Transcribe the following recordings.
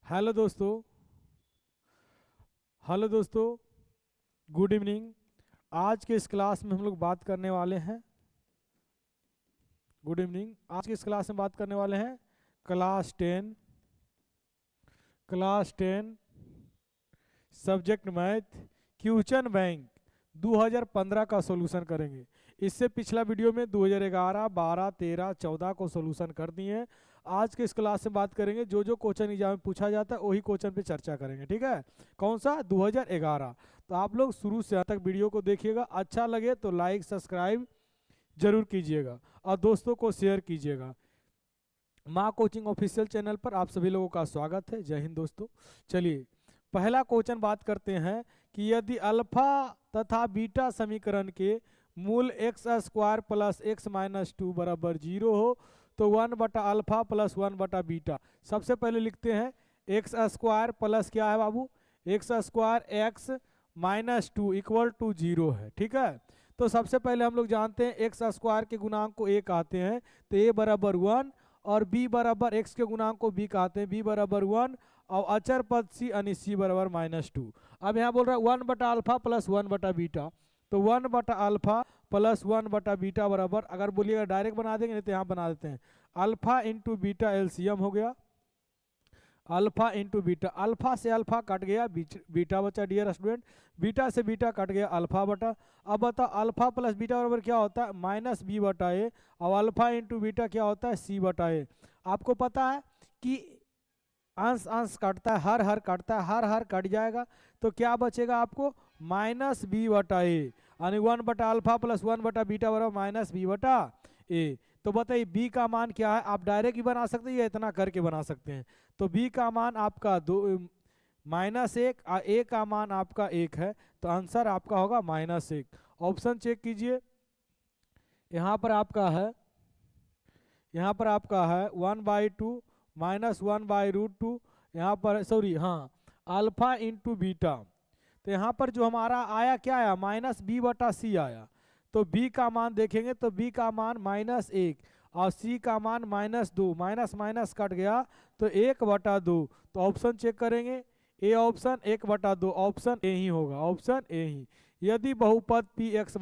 Hello दोस्तों। Hello दोस्तों, good evening. आज के इस क्लास में हम लोग बात करने वाले हैं। Good evening. आज के इस क्लास में बात करने वाले हैं class 10 subject math question bank 2015 का सॉल्यूशन करेंगे। इससे पिछला वीडियो में 2011, 12, 13, 14 को सॉल्यूशन कर दिए हैं। आज के इस क्लास में बात करेंगे जो जो क्वेश्चन एग्जाम में पूछा जाता है वही क्वेश्चन पे चर्चा करेंगे। ठीक है, कौन सा? 2011। तो आप लोग शुरू से अंत तक वीडियो को देखिएगा। अच्छा लगे तो लाइक सब्सक्राइब जरूर कीजिएगा और दोस्तों को शेयर कीजिएगा। माँ कोचिंग ऑफिशियल चैनल पर आप सभी लोगों का स्वागत है। जय हिंद दोस्तों। चलिए पहला क्वेश्चन बात करते हैं कि यदि अल्फा तथा बीटा समीकरण के मूल x square plus x minus 2 बराबर 0 हो तो 1/अल्फा प्लस 1/बीटा। सबसे पहले लिखते हैं एक्स स्क्वायर प्लस क्या है बाबू? X square x minus 2 equal to 0 है। ठीक है, तो सबसे पहले हम लोग जानते हैं एक्स स्क्वायर के गुणांक को ए कहते हैं, तो ए बराबर 1 और बी बराबर एक्स के गुणांक को बी कहते हैं, बी बराबर 1 और अचर पद सी यानी सी बराबर -2। अब यहाँ बोल रहा है 1/अल्फा प्लस 1/बीटा, तो 1/अल्फा प्लस 1/बीटा बराबर, अगर बोलिएगा डायरेक्ट बना देंगे नहीं तो यहाँ बना देते हैं अल्फा इंटू बीटा एलसीएम हो गया। अल्फा इंटू बीटा, अल्फा से अल्फा कट गया, बीटा बचा डियर स्टूडेंट, बीटा से बीटा कट गया अल्फा बटा। अब बताओ अल्फा प्लस बीटा बराबर क्या होता है? -b/a और अल्फा इंटू बीटा क्या होता है? c/a। आपको पता है कि अंश अंश कटता है, हर हर कटता है, हर हर कट जाएगा तो क्या बचेगा आपको? -b/a यानी 1/अल्फा प्लस 1/बीटा बराबर -b/a। तो बताइए b का मान क्या है? आप डायरेक्ट ही बना सकते हैं या इतना करके बना सकते हैं। तो b का मान आपका -1 और a का मान आपका 1 है, तो आंसर आपका होगा -1। ऑप्शन चेक कीजिए। यहाँ पर आपका है 1/2 -1/√2। यहाँ पर सॉरी, हाँ, अल्फा इंटू बीटा। तो यहाँ पर जो हमारा आया क्या आया? -b/c आया। तो b का मान देखेंगे तो b का मान -1 और c का मान -2, माइनस माइनस कट गया तो 1/2। तो ऑप्शन चेक करेंगे, ए ऑप्शन 1/2, ऑप्शन ए ही होगा, ऑप्शन ए ही। यदि बहुपद px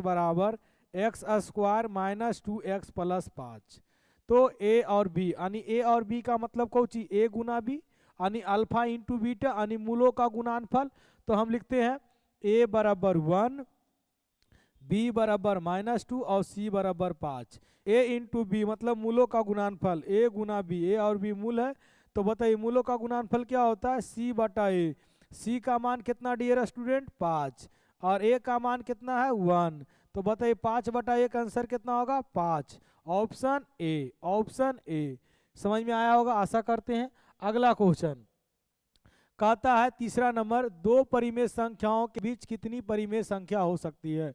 बराबर एक्स स्क्वायर -2x प्लस 5, तो ए और बी यानी ए और बी का मतलब कौन चीज? ए गुना बी यानी अल्फा इंटू बीटा यानी मूलों का गुणनफल। तो हम लिखते हैं ए बराबर 1, बी बराबर -2 और सी बराबर 5। ए इंटू बी मतलब मूलों का गुणनफल, ए गुना बी, ए और बी मूल है। तो बताइए मूलों का गुणनफल क्या होता है? c/a। सी का मान कितना डियर स्टूडेंट? 5 और ए का मान कितना है? 1। तो बताइए 5/1 का आंसर कितना होगा? 5। Option A, option A. समझ में आया होगा आशा करते हैं। अगला क्वेश्चन कहता है तीसरा नंबर, दो परिमेय संख्याओं के बीच कितनी परिमेय संख्या हो सकती है?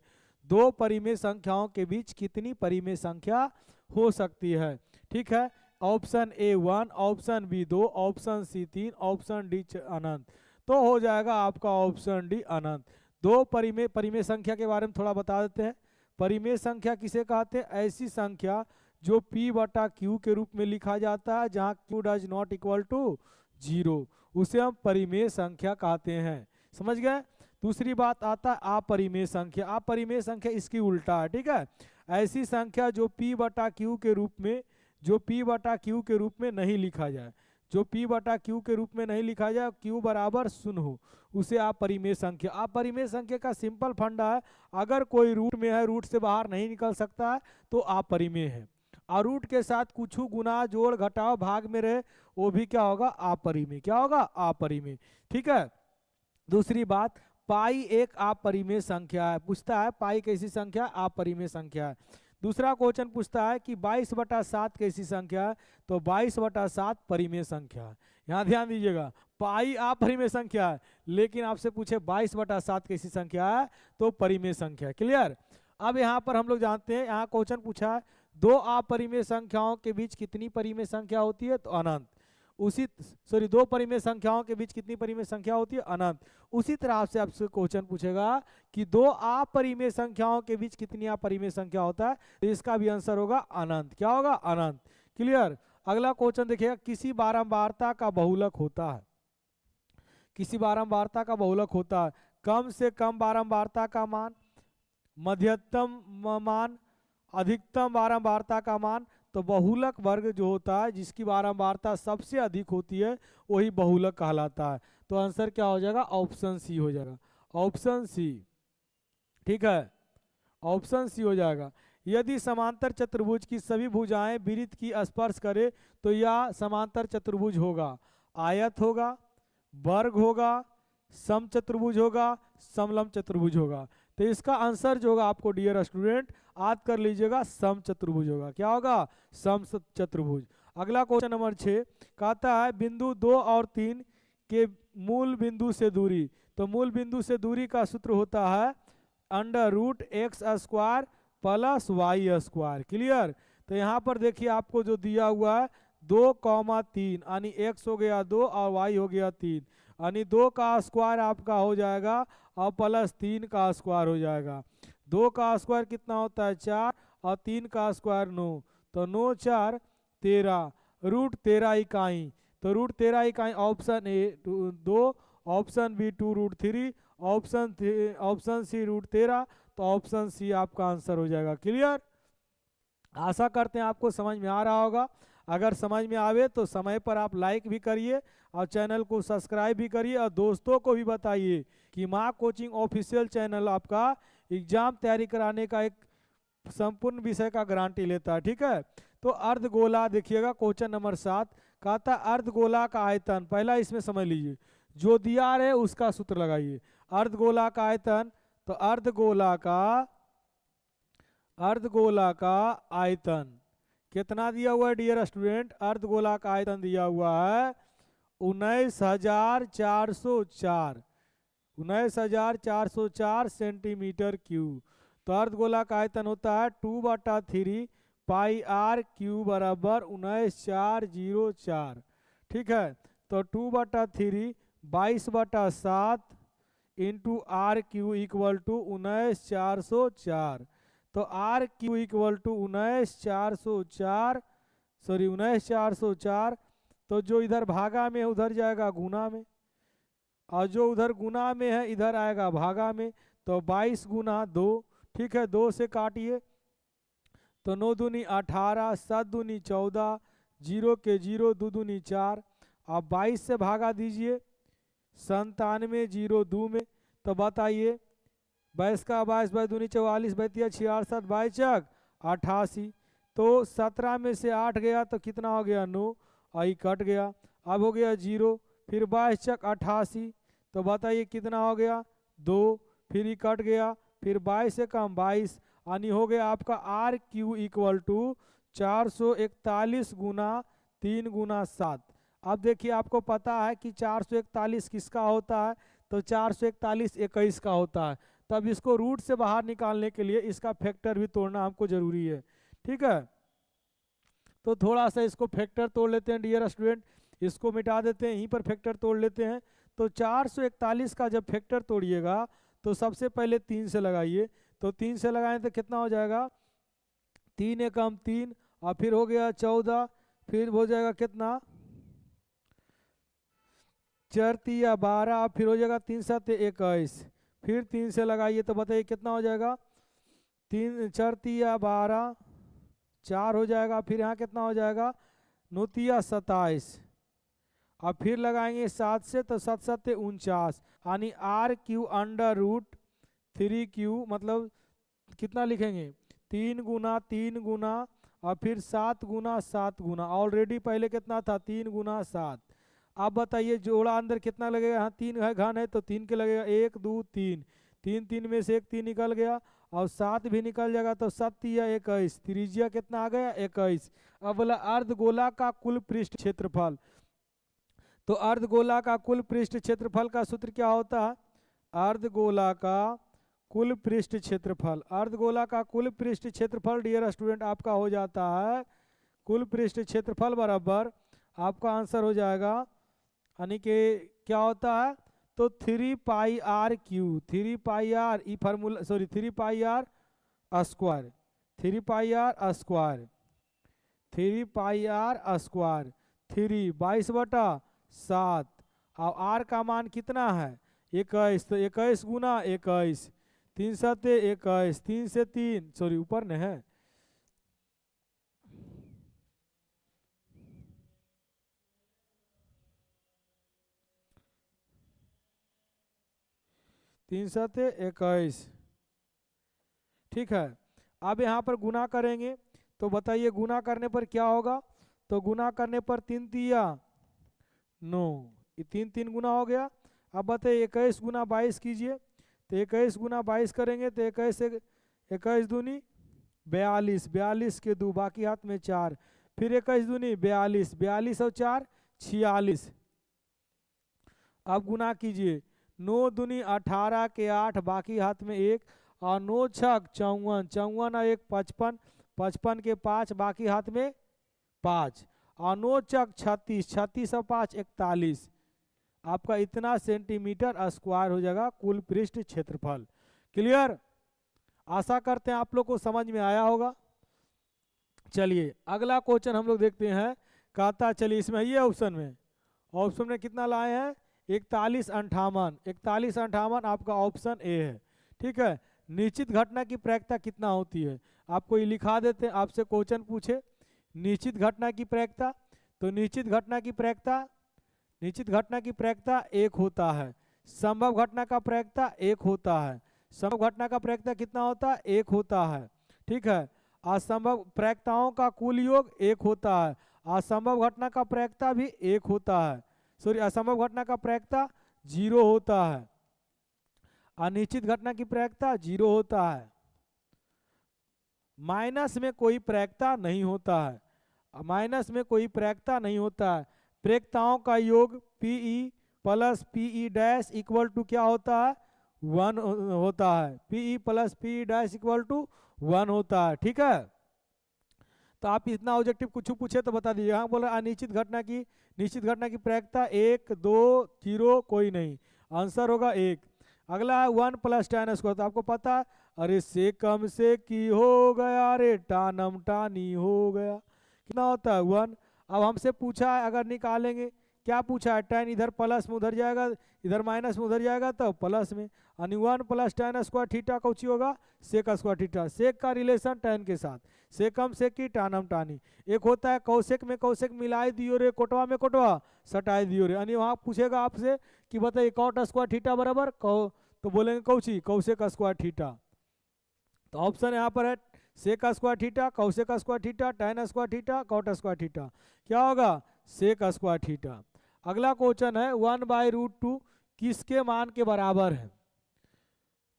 दो परिमेय संख्याओं के बीच कितनी परिमेय संख्या हो सकती है? ठीक है, option A 1, option B 2, option C 3, option D अनंत। तो हो जाएगा आपका ऑप्शन डी अनंत। दो परिमेय संख्या के बारे में थोड़ा बता देते हैं। परिमेय संख्या किसे कहते हैं? ऐसी संख्या जो p/q के रूप में लिखा जाता है जहां q does not equal to 0, उसे हम परिमेय संख्या कहते हैं। समझ गए? दूसरी बात आता है अपरिमेय संख्या। अपरिमेय संख्या इसकी उल्टा है। ठीक है, ऐसी संख्या जो p/q के रूप में नहीं लिखा जाए, जो p/q के रूप में नहीं लिखा जाए, q बराबर 0 हो, उसे अपरिमेय संख्या। अपरिमेय संख्या का सिंपल फंडा है, अगर कोई रूट में है, रूट से बाहर नहीं निकल सकता है तो अपरिमेय है, और रूट के साथ कुछ गुना जोड़ घटाव भाग में रहे वो भी क्या होगा? अपरिमेय। क्या होगा? अपरिमेय। ठीक है, दूसरी बात, पाई एक अपरिमेय संख्या है। पूछता है पाई कैसी संख्या? अपरिमेय संख्या है। दूसरा क्वेश्चन पूछता है कि 22/7 कैसी संख्या है? तो 22/7 परिमेय संख्या है। यहाँ ध्यान दीजिएगा, पाई अपरिमेय संख्या है लेकिन आपसे पूछे 22/7 कैसी संख्या है तो परिमेय संख्या है। क्लियर? अब यहाँ पर हम लोग जानते हैं, यहाँ क्वेश्चन पूछा है दो अपरिमेय संख्याओं के बीच कितनी परिमेय संख्या होती है? तो अनंत। दो परिमेय संख्याओं के बीच कितनी परिमेय संख्या होती है? अनंत। उसी तरह से आपसे क्वेश्चन पूछेगा कि दो अपरिमेय संख्याओं के बीच कितनी अपरिमेय संख्या होता है? तो इसका भी आंसर होगा अनंत। क्या होगा? अनंत। क्लियर? अगला क्वेश्चन देखिएगा, किसी बारंबारता का बहुलक होता है, किसी बारंबारता का बहुलक होता है, कम से कम बारंबारता का मान, मध्यतम मान, अधिकतम बारंबारता का मान। तो बहुलक वर्ग जो होता है जिसकी बारंबारता सबसे अधिक होती है वही बहुलक कहलाता है। तो आंसर क्या हो जाएगा, ऑप्शन सी हो जाएगा, ऑप्शन सी। ठीक है, ऑप्शन सी हो जाएगा। यदि समांतर चतुर्भुज की सभी भुजाएं वृत्त की स्पर्श करे तो यह समांतर चतुर्भुज होगा, आयत होगा, वर्ग होगा, समचतुर्भुज होगा, समलंब चतुर्भुज होगा। तो इसका आंसर जो होगा आपको डियर स्टूडेंट याद कर लीजिएगा, समचतुर्भुज होगा। क्या होगा, समचतुर्भुज। अगला क्वेश्चन नंबर 6 कहता है बिंदु 2 और 3 के मूल बिंदु से दूरी। तो मूल बिंदु से दूरी का सूत्र होता है √x² प्लस y²। क्लियर। तो यहाँ पर देखिए आपको जो दिया हुआ है 2,3 यानी x हो गया 2 और y हो गया 3, यानी 2 का स्क्वायर आपका हो जाएगा और प्लस 3 का स्क्वायर हो जाएगा। 2 का स्क्वायर कितना होता है 4 और 3 का स्क्वायर 9, तो 9 4 13, √13 इकाई। तो √13 इकाई option A 2, option B 2√3, option C √13। तो ऑप्शन सी आपका आंसर हो जाएगा। क्लियर। आशा करते हैं आपको समझ में आ रहा होगा। अगर समझ में आवे तो समय पर आप लाइक भी करिए और चैनल को सब्सक्राइब भी करिए और दोस्तों को भी बताइए कि माँ कोचिंग ऑफिशियल चैनल आपका एग्जाम तैयारी कराने का एक संपूर्ण विषय का गारंटी लेता है। ठीक है। तो अर्धगोला देखिएगा क्वेश्चन नंबर 7 कहता अर्धगोला का आयतन, पहला इसमें समझ लीजिए, जो दिया है उसका सूत्र लगाइए। अर्धगोला का आयतन, तो अर्धगोला का आयतन कितना दिया हुआ है डियर स्टूडेंट, अर्धगोला का आयतन दिया हुआ है 19,404 सेंटीमीटर क्यूब। तो अर्धगोला का आयतन होता है 2/3 पाई आर क्यू बराबर 19,404। ठीक है। तो 2/3 22/7 into R Q equal to 19,404। तो आर क्यू इक्वल टू 19,404। तो जो इधर भागा में है उधर जाएगा गुना में, और जो उधर गुना में है इधर आएगा भागा में। तो 22 गुना 2, ठीक है, 2 से काटिए तो 9 दूनी 18, 7 दूनी 14, 0 के 0, 2 दूनी 4। अब 22 से भागा दीजिए 97 0 2 में। तो बताइए 22 का 22 बाई दूनी 44, 66, 22 88। तो 17 में से 8 गया तो कितना हो गया 9, आई कट गया। अब हो गया 0, फिर 22 88। तो बताइए कितना हो गया 2, फिर ही कट गया, फिर 22 से कम 22, यानी हो गया आपका आर क्यू इक्वल टू 441 गुना 3 गुना 7। अब देखिए आपको पता है कि 441 किसका होता है, तो 441 21 का होता है। तब इसको रूट से बाहर निकालने के लिए इसका फैक्टर भी तोड़ना हमको जरूरी है। ठीक है। तो थोड़ा सा इसको फैक्टर तोड़ लेते हैं डियर स्टूडेंट, इसको मिटा देते हैं, यहीं पर फैक्टर तोड़ लेते हैं। तो 441 का जब फैक्टर तोड़िएगा तो सबसे पहले 3 से लगाइए। तो 3 से लगाएं तो कितना हो जाएगा 3 एकम 3, और फिर हो गया 14, फिर हो जाएगा कितना 4 तिया 12, फिर हो जाएगा 3 7 21, फिर 3 से लगाइए तो बताइए कितना हो जाएगा 3 4 तिया 12, 4 हो जाएगा, फिर यहाँ कितना हो जाएगा 9 तिया 27, अब फिर लगाएंगे 7 से तो 7 7 49, यानी are Q under root 3Q, मतलब कितना लिखेंगे 3 गुना 3 गुना और फिर 7 गुना 7 गुना, ऑलरेडी पहले कितना था 3 गुना 7। अब बताइए जोड़ा अंदर कितना लगेगा, यहाँ 3 है घन है तो 3 के लगेगा 1 2 3, 3 3 में से 1 3 निकल गया और 7 भी निकल जाएगा तो 7 तिया 21, त्रिज्या कितना आ गया 21। अब बोला अर्धगोला का कुल पृष्ठ क्षेत्रफल। तो अर्धगोला का कुल पृष्ठ क्षेत्रफल का सूत्र क्या होता है, अर्धगोला का कुल पृष्ठ क्षेत्रफल। अर्धगोला का कुल पृष्ठ क्षेत्रफल डियर स्टूडेंट आपका हो जाता है कुल पृष्ठ क्षेत्रफल बराबर आपका आंसर हो जाएगा, यानी कि क्या होता है तो 3 pi r cube, 3 pi r e formula, sorry 3 pi r square, 3 pi r square, 3πr², 3 22/7। अब r का मान कितना है 21, तो 21 गुना 21, 3 सते 21, 3 से 3 सॉरी ऊपर न है 3 सते 21। ठीक है, अब यहाँ पर गुना करेंगे तो बताइए गुना करने पर क्या होगा। तो गुना करने पर 3 तिया 9, ये 3 3 गुना हो गया। अब बताइए 21 गुना 22 कीजिए, तो 21 गुना 22 करेंगे तो 21 से 21 दूनी 42, 42 के 2 बाकी हाथ में 4, फिर 21 दूनी 42, 42 और 4 46। अब गुना कीजिए 9 दूनी 18 के 8 बाकी हाथ में 1, और 9 छक 54, 54 और 1 55, 55 के 5 बाकी हाथ में 5, और 9 चक 36, 36 और 5 41। आपका इतना सेंटीमीटर स्क्वायर हो जाएगा कुल पृष्ठ क्षेत्रफल। क्लियर, आशा करते हैं आप लोग को समझ में आया होगा। चलिए अगला क्वेश्चन हम लोग देखते हैं। कहता चलिए इसमें ये ऑप्शन में कितना लाए हैं 41 58, 41 58 आपका ऑप्शन ए है। ठीक है, निश्चित घटना की प्रायिकता कितना होती है आपको ये लिखा देते हैं। आपसे क्वेश्चन पूछे निश्चित घटना की प्रायिकता, तो निश्चित घटना की प्रायिकता 1 होता है। संभव घटना का प्रायिकता 1 होता है। संभव घटना का प्रायिकता कितना होता है 1 होता है। ठीक है, असंभव प्रायिकताओं का कुल योग 1 होता है। असंभव घटना का प्रायिकता भी 1 होता है, सॉरी असंभव घटना का प्रायिकता 0 होता है। अनिश्चित घटना की प्रायिकता 0 होता है। माइनस में कोई प्रायिकता नहीं होता है, माइनस में कोई प्रायिकता नहीं होता है। प्रायिकताओं का योग P E plus P E dash equal to क्या होता है 1 होता है। P E plus P E dash equal to 1 होता है। ठीक है, तो आप इतना ऑब्जेक्टिव कुछ पूछे तो बता दीजिए। यहाँ बोला अनिश्चित घटना की निश्चित घटना की प्रायिकता 1 2 0 कोई नहीं, आंसर होगा 1। अगला है 1 + tan², तो आपको पता है अरे से कम से की हो गया, रे टानम टानी हो गया, कितना होता है 1। अब हमसे पूछा है अगर निकालेंगे, क्या पूछा है tan इधर प्लस में उधर जाएगा, इधर माइनस में उधर जाएगा तो प्लस में, यानी 1 + tan² कौची होगा sec²। सेक का रिलेशन tan के साथ, सेकम सेकी टानम टानी। एक होता है कौशेक में कौशेक मिलाई दियो रे, कोटवा में कोटवा सटाई दियो रे, यानी वहाँ पूछेगा आपसे कि बताइए cot² बराबर तो बोलेंगे कौची कौशेक²। तो ऑप्शन यहाँ पर है sec², कौशेक², tan², cot²। क्या होगा sec²। अगला क्वेश्चन है 1/√2 किसके मान के बराबर है।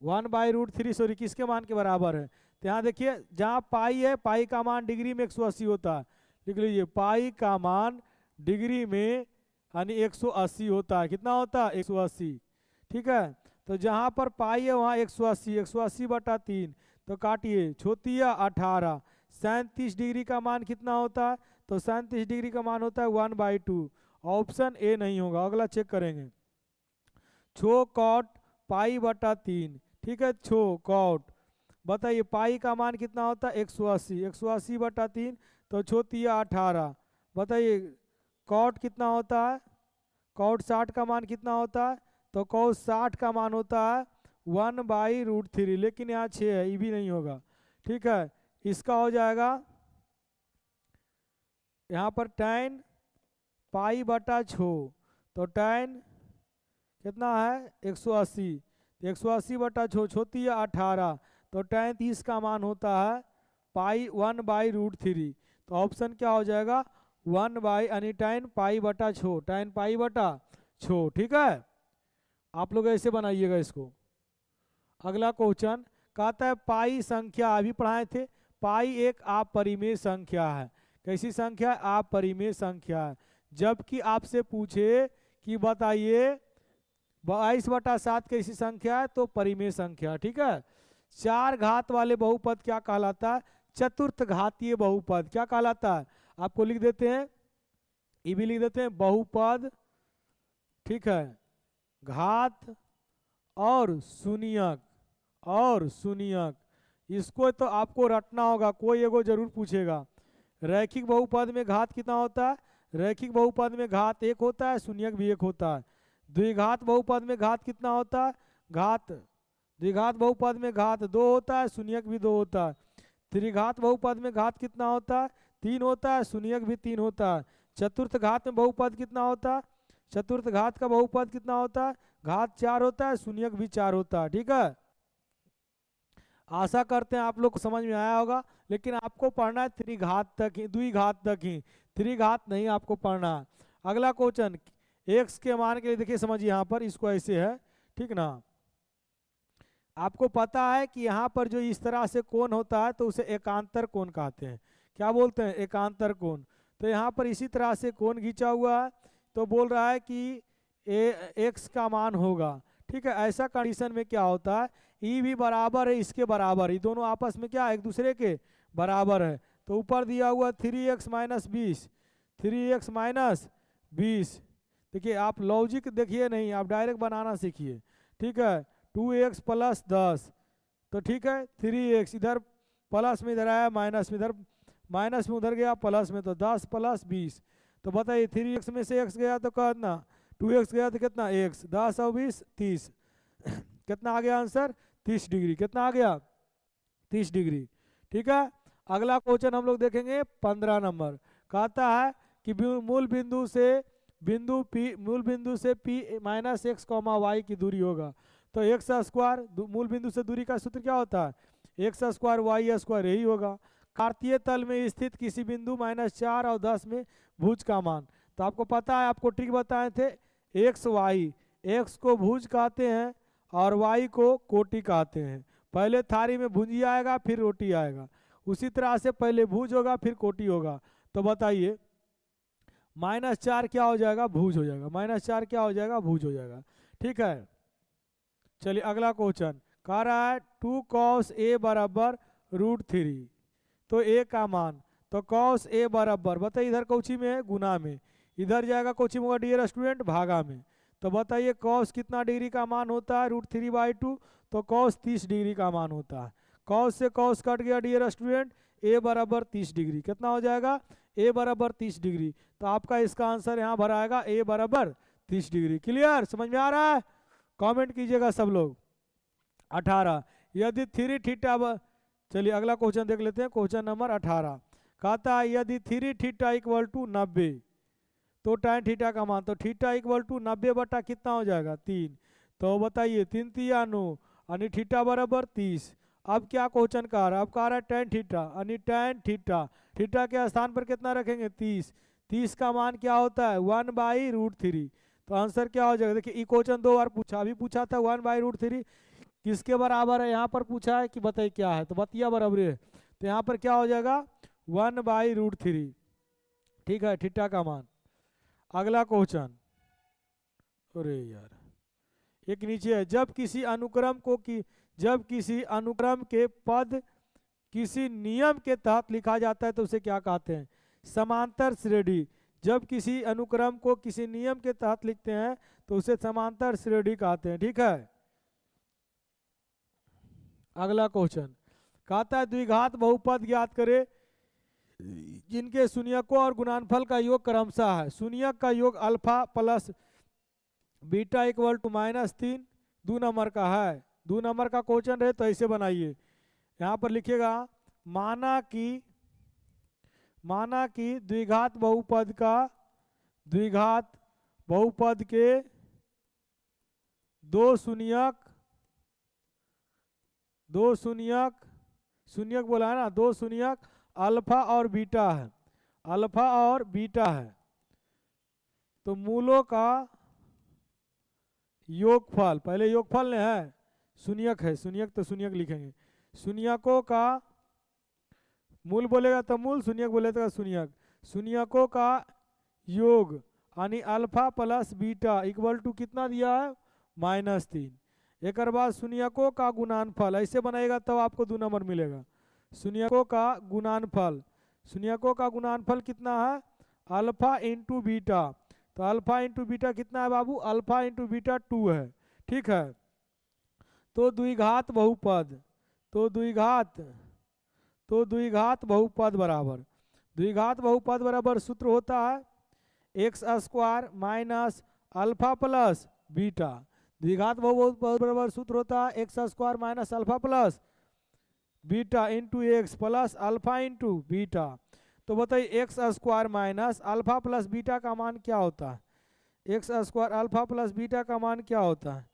1/√3 सॉरी किसके मान के बराबर है। तो यहाँ देखिए जहाँ पाई है, पाई का मान डिग्री में 180 होता है, लिख लीजिए पाई का मान डिग्री में यानी 180 होता है। कितना होता है 180। ठीक है, तो जहाँ पर पाई है वहाँ 180, 180/3, तो काटिए छोतिया 18, 37 डिग्री का मान कितना होता है, तो 37 डिग्री का मान होता है 1/2। ऑप्शन ए नहीं होगा, अगला चेक करेंगे। छो कॉट पाई/3, ठीक है, छो कॉट बताइए पाई का मान कितना होता है 180, 180/3, तो छोतिया 18। बताइए कॉट कितना होता है, कॉट 60 का मान कितना होता है, तो कॉट 60 का मान होता है 1/√3, लेकिन यहाँ 6 है, ये भी नहीं होगा। ठीक है, इसका हो जाएगा यहाँ पर tan पाई/6, तो tan कितना है 180, 180/6 छोती है 18, तो tan 30 का मान होता है पाई 1/√3। तो ऑप्शन क्या हो जाएगा 1 यानी tan पाई/6, tan पाई/6। ठीक है, आप लोग ऐसे बनाइएगा इसको। अगला क्वेश्चन कहता है पाई संख्या, अभी पढ़ाए थे, पाई एक अपरिमेय संख्या है। कैसी संख्या है, अपरिमेय संख्या है। जबकि आपसे पूछे कि बताइए 22/7 कैसी संख्या है, तो परिमेय संख्या। ठीक है, 4 घात वाले बहुपद क्या कहलाता है, चतुर्थ घातीय बहुपद क्या कहलाता है। आपको लिख देते हैं, ये भी लिख देते हैं बहुपद। ठीक है, घात और शून्यक, इसको तो आपको रटना होगा, कोई एगो जरूर पूछेगा। रैखिक बहुपद में घात कितना होता है? रैखिक बहुपद में घात 1 होता है, शून्यक भी 1 होता है। द्विघात बहुपद में घात कितना होता है? घात द्विघात बहुपद में घात 2 होता है, शून्यक भी 2 होता है। त्रिघात बहुपद में घात कितना होता है? 3 होता है, शून्यक भी 3 होता है। चतुर्थ घात में बहुपद कितना होता है? चतुर्थ घात का बहुपद कितना होता है? घात 4 होता है, शून्यक भी 4 होता है। ठीक है, आशा करते हैं आप लोग को समझ में आया होगा। लेकिन आपको पढ़ना है त्रिघात तक ही, द्विघात तक ही, त्रिघात नहीं आपको पढ़ना है। अगला क्वेश्चन, एक्स के मान के लिए देखिए, समझिए यहाँ पर इसको ऐसे है, ठीक ना। आपको पता है कि यहाँ पर जो इस तरह से कोण होता है तो उसे एकांतर कोण कहते हैं। क्या बोलते हैं? एकांतर कोण। तो यहाँ पर इसी तरह से कोण खींचा हुआ है, तो बोल रहा है कि एक्स का मान होगा। ठीक है, ऐसा कंडीशन में क्या होता है, ई भी बराबर है इसके बराबर, ये दोनों आपस में क्या एक दूसरे के बराबर है। तो ऊपर दिया हुआ 3x माइनस 20, 3x माइनस 20। देखिए आप लॉजिक देखिए नहीं, आप डायरेक्ट बनाना सीखिए। ठीक है, 2x प्लस 10, तो ठीक है 3x इधर प्लस में इधर आया, माइनस में इधर, माइनस में उधर गया प्लस में, तो 10 प्लस 20। तो बताइए 3x में से x गया तो कितना, 2x गया तो कितना x, 10 और 20 30, कितना आ गया आंसर? 30 डिग्री। कितना आ गया? 30 डिग्री। ठीक है, अगला क्वेश्चन हम लोग देखेंगे 15 नंबर। कहता है कि मूल बिंदु से p minus x comma y की दूरी होगा। तो एक्स स्क्वायर, मूल बिंदु से दूरी का सूत्र क्या होता है? एक्स स्क्वायर वाई स्क्वायर, यही होगा। कार्तीय तल में स्थित किसी बिंदु -4 और 10 में भुज का मान। तो आपको पता है, आपको ट्रिक बताए थे, एक्स वाई, एक्स को भुज कहते हैं और वाई को कोटि कहते हैं। पहले थाली में भुंजिया आएगा फिर रोटी आएगा, उसी तरह से पहले भुज होगा फिर कोटि होगा। तो बताइए -4 क्या हो जाएगा? भुज हो जाएगा। -4 क्या हो जाएगा? भुज हो जाएगा। ठीक है, चलिए अगला क्वेश्चन कह रहा है 2 cos a बराबर √3। तो a का मान, तो cos a बराबर, बताइए इधर कौची में है? गुना में। इधर जाएगा कौची में होगा डियर स्टूडेंट? भागा में। तो बताइए cos कितना डिग्री का मान होता है? √3/2। तो cos 30 डिग्री का मान होता है। cos से cos कट गया डियर स्टूडेंट, a बराबर 30 डिग्री। कितना हो जाएगा? a बराबर 30 डिग्री। तो आपका इसका आंसर यहाँ भरा आएगा a बराबर 30 डिग्री। क्लियर, समझ में आ रहा है? कमेंट कीजिएगा सब लोग। 18, यदि 3 थीटा, चलिए अगला क्वेश्चन देख लेते हैं। क्वेश्चन नंबर 18 कहता है यदि 3 थीटा इक्वल टू 90, तो tan थीटा का मान, तो थीटा इक्वल टू 90 बटा कितना हो जाएगा? 3। तो बताइए 3 3 9 यानी थीटा बराबर 30। अब क्या क्वेश्चन कह रहा है? अब कह रहा है tan थीटा, यानी tan थीटा, थीटा के स्थान पर कितना रखेंगे? 30। 30 का मान क्या होता है? 1/√3। तो आंसर क्या हो जाएगा? देखिए ये क्वेश्चन 2 बार पूछा, अभी पूछा था 1/√3 किसके बराबर है, यहाँ पर पूछा है कि बताइए क्या है, तो बतिया बराबर है। तो यहाँ पर क्या हो जाएगा? 1/√3। ठीक है, थीटा का मान। अगला क्वेश्चन, अरे यार एक नीचे है, जब किसी अनुक्रम के पद किसी नियम के तहत लिखा जाता है तो उसे क्या कहते हैं? समांतर श्रेणी। जब किसी अनुक्रम को किसी नियम के तहत लिखते हैं तो उसे समांतर श्रेणी कहते हैं। ठीक है, अगला क्वेश्चन कहता है द्विघात बहुपद ज्ञात करे जिनके शून्यकों और गुणनफल का योग क्रमशः है। शून्यक का योग alpha plus beta equal to -3 2 number का है। 2 नंबर का क्वेश्चन रहे तो ऐसे बनाइए, यहाँ पर लिखिएगा माना कि द्विघात बहुपद के दो शून्यक बोला है ना, 2 शून्यक अल्फा और बीटा है। तो मूलों का योगफल, पहले योगफल ने है, शून्यक है, शून्यक तो शून्यक लिखेंगे। शून्यकों का मूल बोलेगा तो मूल, शून्यक बोलेगा शून्यक, शून्यकों का योग यानी alpha plus beta equal to कितना दिया है? -3। एक बाद शून्यकों का गुणनफल, ऐसे बनाएगा तब आपको 2 नंबर मिलेगा। शून्यकों का गुणनफल कितना है? Alpha into beta. तो अल्फा इंटू बीटा कितना है बाबू? अल्फा इंटू बीटा 2 है। ठीक है, तो द्विघात बहुपद बराबर द्विघात बहुपद बराबर सूत्र होता है x square minus alpha plus beta. द्विघात बहुपद बराबर सूत्र होता है x square minus alpha plus beta into x plus alpha into beta. तो बताइए x square minus alpha plus beta का मान क्या होता है? X square alpha plus beta का मान क्या होता है?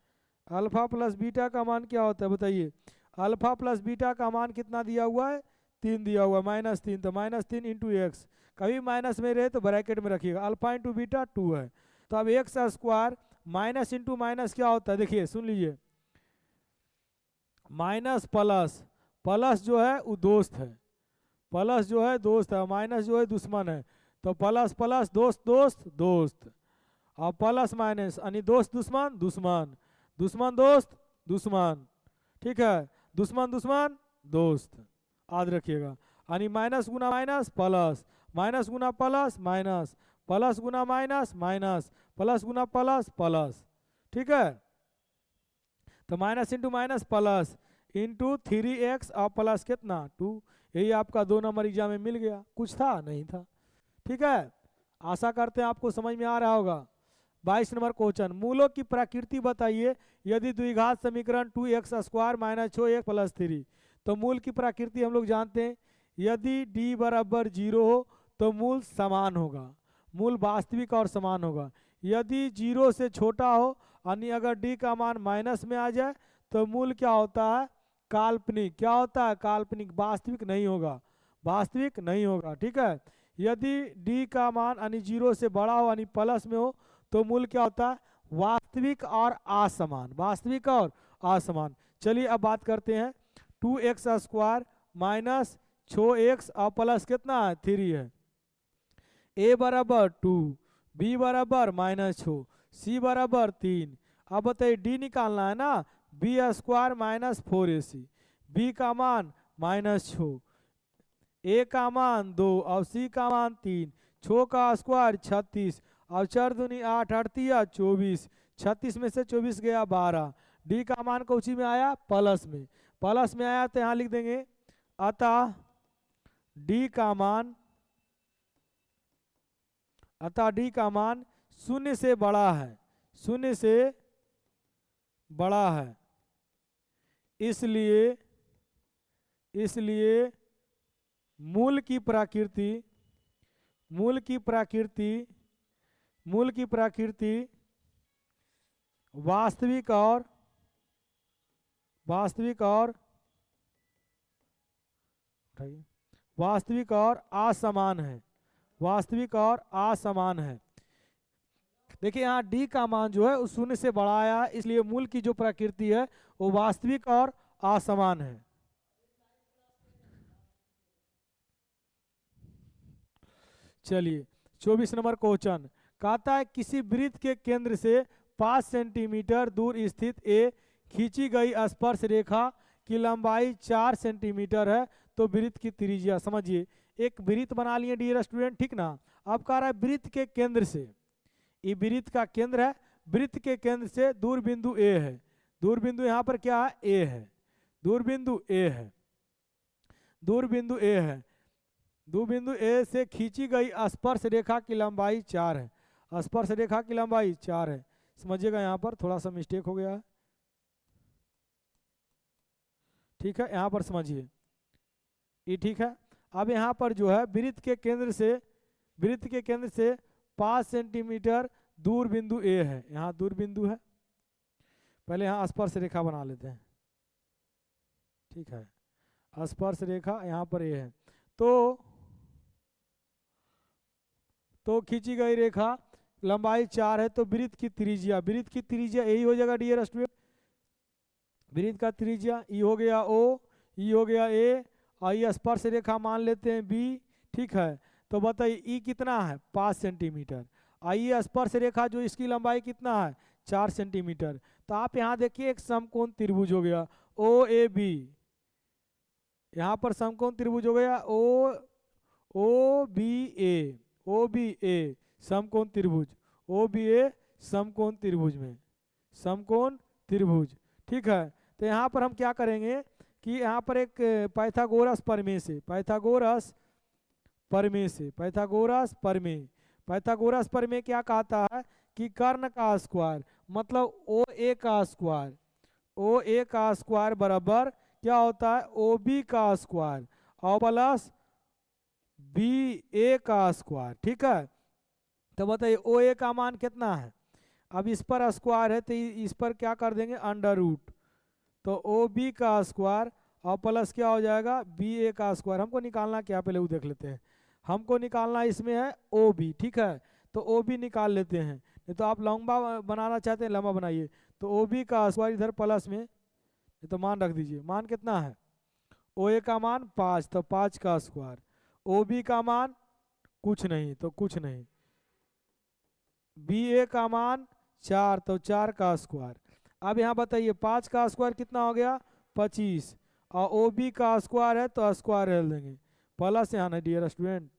अल्फा प्लस बीटा का मान क्या होता है बताइए? अल्फा प्लस बीटा का मान कितना दिया हुआ है? 3 दिया हुआ है, -3। तो -3 इंटू एक्स, कभी माइनस में रहे तो ब्रैकेट में रखिएगा। अल्फा इंटू बीटा 2 है। तो अब x square minus into minus क्या होता है? देखिए सुन लीजिए, माइनस प्लस, प्लस जो है वो दोस्त है, प्लस जो है दोस्त है, माइनस जो है दुश्मन है। तो प्लस प्लस दोस्त दोस्त दोस्त, और प्लस माइनस यानी दोस्त दुश्मन दुश्मन, दुश्मन दोस्त दुश्मन, ठीक है, दुश्मन दुश्मन दोस्त, याद रखिएगा। यानी माइनस गुना माइनस प्लस, माइनस गुना प्लस माइनस, प्लस गुना माइनस माइनस, प्लस गुना प्लस प्लस, ठीक है। तो minus into minus plus into 3x और प्लस कितना 2। यही आपका 2 नंबर एग्जाम में मिल गया। कुछ था? नहीं था, ठीक है। आशा करते हैं आपको समझ में आ रहा होगा। 22 नंबर क्वेश्चन, मूलों की प्रकृति बताइए यदि द्विघात समीकरण 2x square minus 6x plus 3। तो मूल की प्रकृति हम लोग जानते हैं, यदि d बराबर 0 हो तो मूल समान होगा, मूल वास्तविक और समान होगा। यदि 0 से छोटा हो यानी अगर d का मान माइनस में आ जाए तो मूल क्या होता है? काल्पनिक। क्या होता है? काल्पनिक, वास्तविक नहीं होगा, वास्तविक नहीं होगा, ठीक है। यदि d का मान यानी 0 से बड़ा हो यानी प्लस में हो तो मूल क्या होता है? वास्तविक और असमान, वास्तविक और असमान। चलिए अब बात करते हैं 2x स्क्वायर माइनस 6x और प्लस कितना है? 3 है। a बराबर 2, b बराबर -6, c बराबर 3। अब बताइए d निकालना है ना, b square minus 4ac, b का मान -6, a का मान 2 और c का मान 3। 6 का स्क्वायर 36 और 4 दूनी 8, 8 या 24, 36 में से 24 गया 12। d का मान कौची में आया? प्लस में, प्लस में आया तो यहाँ लिख देंगे अतः d का मान, अतः d का मान 0 से बड़ा है, 0 से बड़ा है। इसलिए मूल की प्रकृति, मूल की प्रकृति, मूल की प्रकृति वास्तविक और, वास्तविक और, वास्तविक और असमान है, वास्तविक और असमान है। देखिए यहाँ d का मान जो है उस 0 से बड़ा आया, इसलिए मूल की जो प्रकृति है वो वास्तविक और असमान है। चलिए 24 नंबर क्वेश्चन कहता है किसी वृत्त के केंद्र से 5 सेंटीमीटर दूर स्थित a खींची गई स्पर्श रेखा की लंबाई 4 सेंटीमीटर है तो वृत्त की त्रिज्या। समझिए, एक वृत्त बना लिए डियर स्टूडेंट, ठीक ना। अब कह रहा है वृत्त के केंद्र से, ये वृत्त का केंद्र है, वृत्त के केंद्र से दूर बिंदु a है, दूर बिंदु यहाँ पर क्या है? a है, दूर बिंदु a है, दूर बिंदु a है। दूर बिंदु a से खींची गई स्पर्श रेखा की लंबाई 4 है, स्पर्श रेखा की लंबाई 4 है। समझिएगा यहाँ पर थोड़ा सा मिस्टेक हो गया है, ठीक है, यहाँ पर समझिए ये ठीक है। अब यहाँ पर जो है वृत्त के केंद्र से, वृत्त के केंद्र से 5 सेंटीमीटर दूर बिंदु A है, यहाँ दूर बिंदु है। पहले यहाँ स्पर्श रेखा बना लेते हैं, ठीक है, स्पर्श रेखा यहाँ पर A है। तो खींची गई रेखा लंबाई 4 है तो वृत्त की त्रिज्या, वृत्त की त्रिज्या यही हो जाएगा डियर स्टूडेंट, वृत्त का त्रिज्या ई हो गया O, ई हो गया A, और ये स्पर्श रेखा मान लेते हैं B, ठीक है। तो बताइए ई कितना है? 5 सेंटीमीटर। आइए स्पर्श रेखा जो इसकी लंबाई कितना है? 4 सेंटीमीटर। तो आप यहाँ देखिए एक समकोण त्रिभुज हो गया OAB, यहाँ पर समकोण त्रिभुज हो गया OBA समकोण त्रिभुज, OBA समकोण त्रिभुज में, समकोण त्रिभुज, ठीक है। तो यहाँ पर हम क्या करेंगे कि यहाँ पर एक पाइथागोरस प्रमेय से, पाइथागोरस प्रमेय से, पाइथागोरस प्रमेय। पाइथागोरस प्रमेय क्या कहता है कि कर्ण का स्क्वायर मतलब ओ ए का स्क्वायर, ओ ए का स्क्वायर बराबर क्या होता है ओ बी का स्क्वायर और प्लस बी ए का स्क्वायर। ठीक है, तो बताइए ओ ए का मान कितना है। अब इस पर स्क्वायर है तो इस पर क्या कर देंगे अंडर रूट, तो ओ बी का स्क्वायर और प्लस क्या हो जाएगा बी ए का स्क्वायर। हमको निकालना क्या पहले वो देख लेते हैं। हमको निकालना इसमें है ओ बी। ठीक है, तो ओ बी निकाल लेते हैं, नहीं तो आप लंबा बनाना चाहते हैं लंबा बनाइए। तो ओ बी का स्क्वायर इधर प्लस में, तो मान रख दीजिए। मान कितना है ओ ए का मान 5, तो 5 का स्क्वायर, ओ बी का मान कुछ नहीं तो कुछ नहीं, बी ए का मान 4 तो 4 का स्क्वायर। अब यहाँ बताइए 5 का स्क्वायर कितना हो गया 25 और ओ बी का स्क्वायर है तो स्क्वायर रह देंगे प्लस यहाँ ना डियर स्टूडेंट,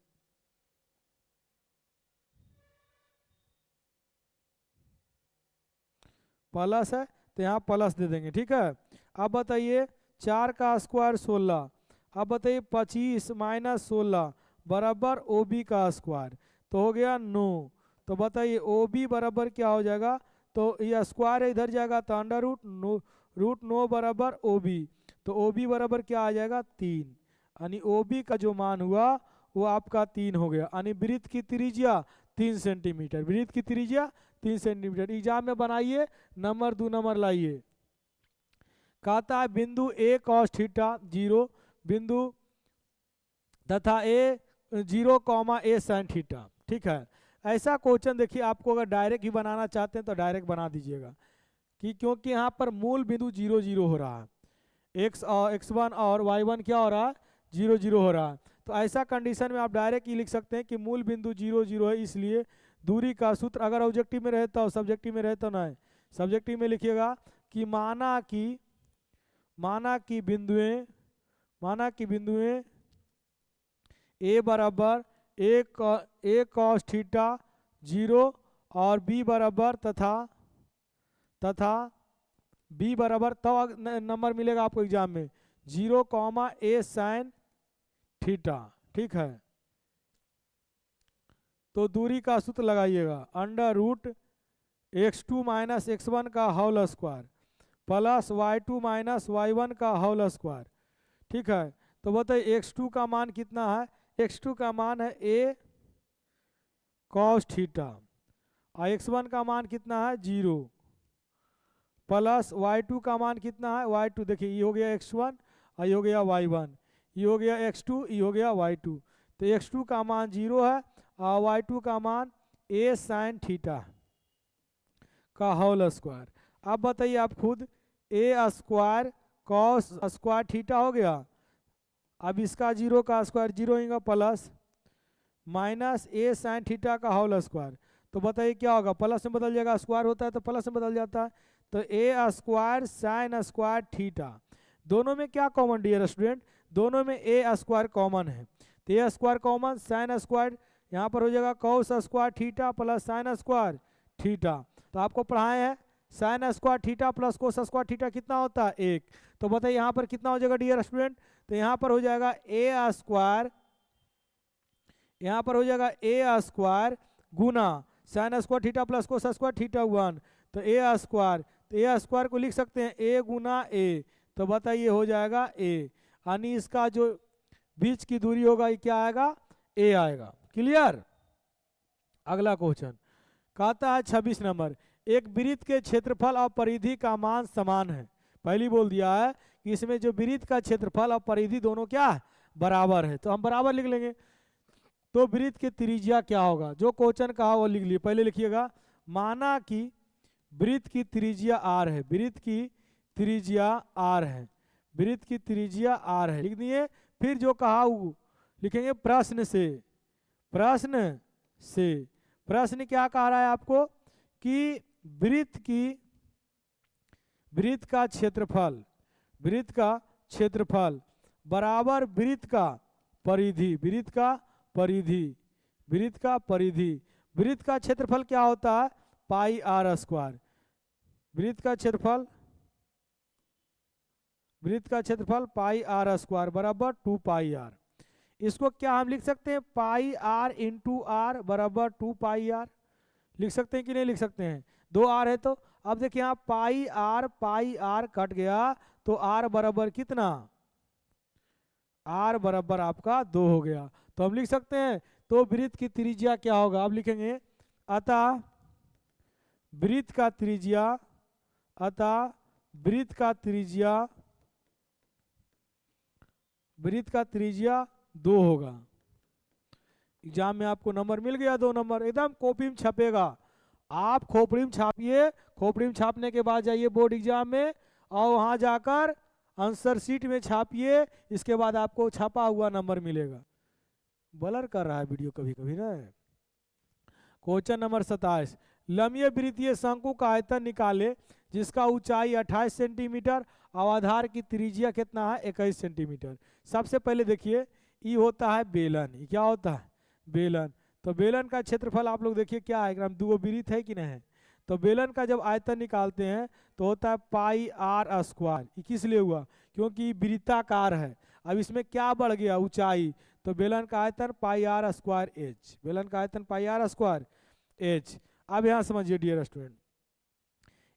प्लस है तो यहाँ प्लस दे देंगे। ठीक है, अब बताइए 4 का स्क्वायर 16, अब बताइए 25 माइनस 16 बराबर ओ बी का स्क्वायर, तो हो गया 9। तो बताइए ओ बी बराबर क्या हो जाएगा, तो ये स्क्वायर इधर जाएगा तो अंडर रूट 9 बराबर ओ बी, तो ओ बी बराबर क्या आ जाएगा 3, यानी ओ बी का जो मान हुआ वो आपका 3 हो गया। यानी वृत्त की त्रिज्या 3 सेंटीमीटर, वृत्त की त्रिज्या 3 सेंटीमीटर। एग्जाम में बनाइए नंबर 2 नंबर लाइए। कहता है बिंदु ए कॉस थीटा 0 बिंदु तथा ए 0 कॉमा ए साइन थीटा। ठीक है, ऐसा क्वेश्चन देखिए आपको अगर डायरेक्ट ही बनाना चाहते हैं तो डायरेक्ट बना दीजिएगा कि क्योंकि यहाँ पर मूल बिंदु 0 0 हो रहा है, x1 और y1 क्या हो रहा है 0 0 हो रहा है। तो ऐसा कंडीशन में आप डायरेक्ट ही लिख सकते हैं कि मूल बिंदु 0 0 है, इसलिए दूरी का सूत्र अगर ऑब्जेक्टिव में रहे तो सब्जेक्टिव में रहे तो नहीं, सब्जेक्टिव में लिखिएगा कि माना कि बिंदुएं ए बराबर ए कॉस थीटा 0 और बी बराबर तथा बी बराबर तब नंबर मिलेगा आपको एग्जाम में 0 कॉमा ए साइन थीटा। ठीक है, तो दूरी का सूत्र लगाइएगा under root x2 minus x1 का whole square plus y2 minus y1 का होल स्क्वायर। ठीक है, तो बताइए x2 का मान कितना है, x2 का मान है a cos थीटा और x1 का मान कितना है 0 प्लस y2 का मान कितना है y2, देखिए ये हो गया x1 और ये हो गया y1, ये हो गया x2 ये हो गया y2, तो x2 का मान 0 है और y2 का मान a साइन थीटा का होल स्क्वायर। अब बताइए आप खुद a square cos square theta हो गया, अब इसका 0 का स्क्वायर 0 होगा plus minus a sign theta का होल स्क्वायर, तो बताइए क्या होगा प्लस में बदल जाएगा, स्क्वायर होता है तो प्लस में बदल जाता है, तो a square sine square theta. दोनों में क्या कॉमन डियर स्टूडेंट, दोनों में a स्क्वायर कॉमन है, तो a square common sine square यहाँ पर हो जाएगा cos square theta plus sine square theta. तो आपको पढ़ाए हैं sign square theta plus cos square theta कितना होता है 1, तो बताइए यहाँ पर कितना हो जाएगा डियर स्टूडेंट, तो यहाँ पर हो जाएगा a स्क्वायर, यहाँ पर हो जाएगा a square Guna sign square theta plus cos square theta 1, तो a स्क्वायर, तो a स्क्वायर को लिख सकते हैं a गुना a, तो बताइए हो जाएगा a, यानी इसका जो बीच की दूरी होगा ये क्या आएगा a आएगा। क्लियर। अगला क्वेश्चन कहता है 26 नंबर, एक वृत्त के क्षेत्रफल और परिधि का मान समान है। पहली बोल दिया है कि इसमें जो वृत्त का क्षेत्रफल और परिधि दोनों क्या है बराबर है, तो हम बराबर लिख लेंगे। तो वृत्त की त्रिज्या क्या होगा, जो क्वेश्चन कहा वो लिख लिए, पहले लिखिएगा माना कि वृत्त की त्रिज्या r है, वृत्त की त्रिज्या r है, वृत्त की त्रिज्या r है लिख दिए। फिर जो कहा वो लिखेंगे प्रश्न से प्रश्न क्या कह रहा है आपको कि वृत्त का क्षेत्रफल बराबर वृत्त का परिधि, वृत्त का क्षेत्रफल क्या होता है पाई आर स्क्वायर, वृत्त का क्षेत्रफल पाई आर स्क्वायर बराबर 2 पाई आर। इसको क्या हम लिख सकते हैं, पाई आर इंटू आर बराबर 2 पाई आर, लिख सकते हैं कि नहीं लिख सकते हैं, 2 आर है तो। अब देखिए यहाँ पाई आर कट गया तो आर बराबर कितना, आर बराबर आपका 2 हो गया, तो हम लिख सकते हैं तो वृत्त की त्रिज्या क्या होगा, अब लिखेंगे अतः वृत्त का त्रिज्या, अतः वृत्त का त्रिज्या, वृत्त का त्रिज्या 2 होगा। एग्जाम में आपको नंबर मिल गया 2 नंबर, एकदम कॉपी में छपेगा, आप खोपड़ी में छापिए, खोपड़ी में छापने के बाद जाइए बोर्ड एग्जाम में और वहां जाकर आंसर शीट में छापिए, इसके बाद आपको छपा हुआ नंबर मिलेगा। ब्लर कर रहा है वीडियो कभी कभी ना। क्वेश्चन नंबर 27, लंबीय वृत्तीय शंकु का आयतन निकाले जिसका ऊंचाई 28 सेंटीमीटर और आधार की त्रिज्या कितना है 21 सेंटीमीटर। सबसे पहले देखिए ये होता है बेलन, ये क्या होता है बेलन, तो बेलन का क्षेत्रफल आप लोग देखिए क्या है, दो वृत्त है कि नहीं है, तो बेलन का जब आयतन निकालते हैं तो होता है पाई आर स्क्वायर। ये किस लिए हुआ, क्योंकि वृत्ताकार है। अब इसमें क्या बढ़ गया ऊंचाई, तो बेलन का आयतन पाई आर स्क्वायर एच, बेलन का आयतन पाई आर स्क्वायर एच। अब यहाँ समझिए डियर स्टूडेंट,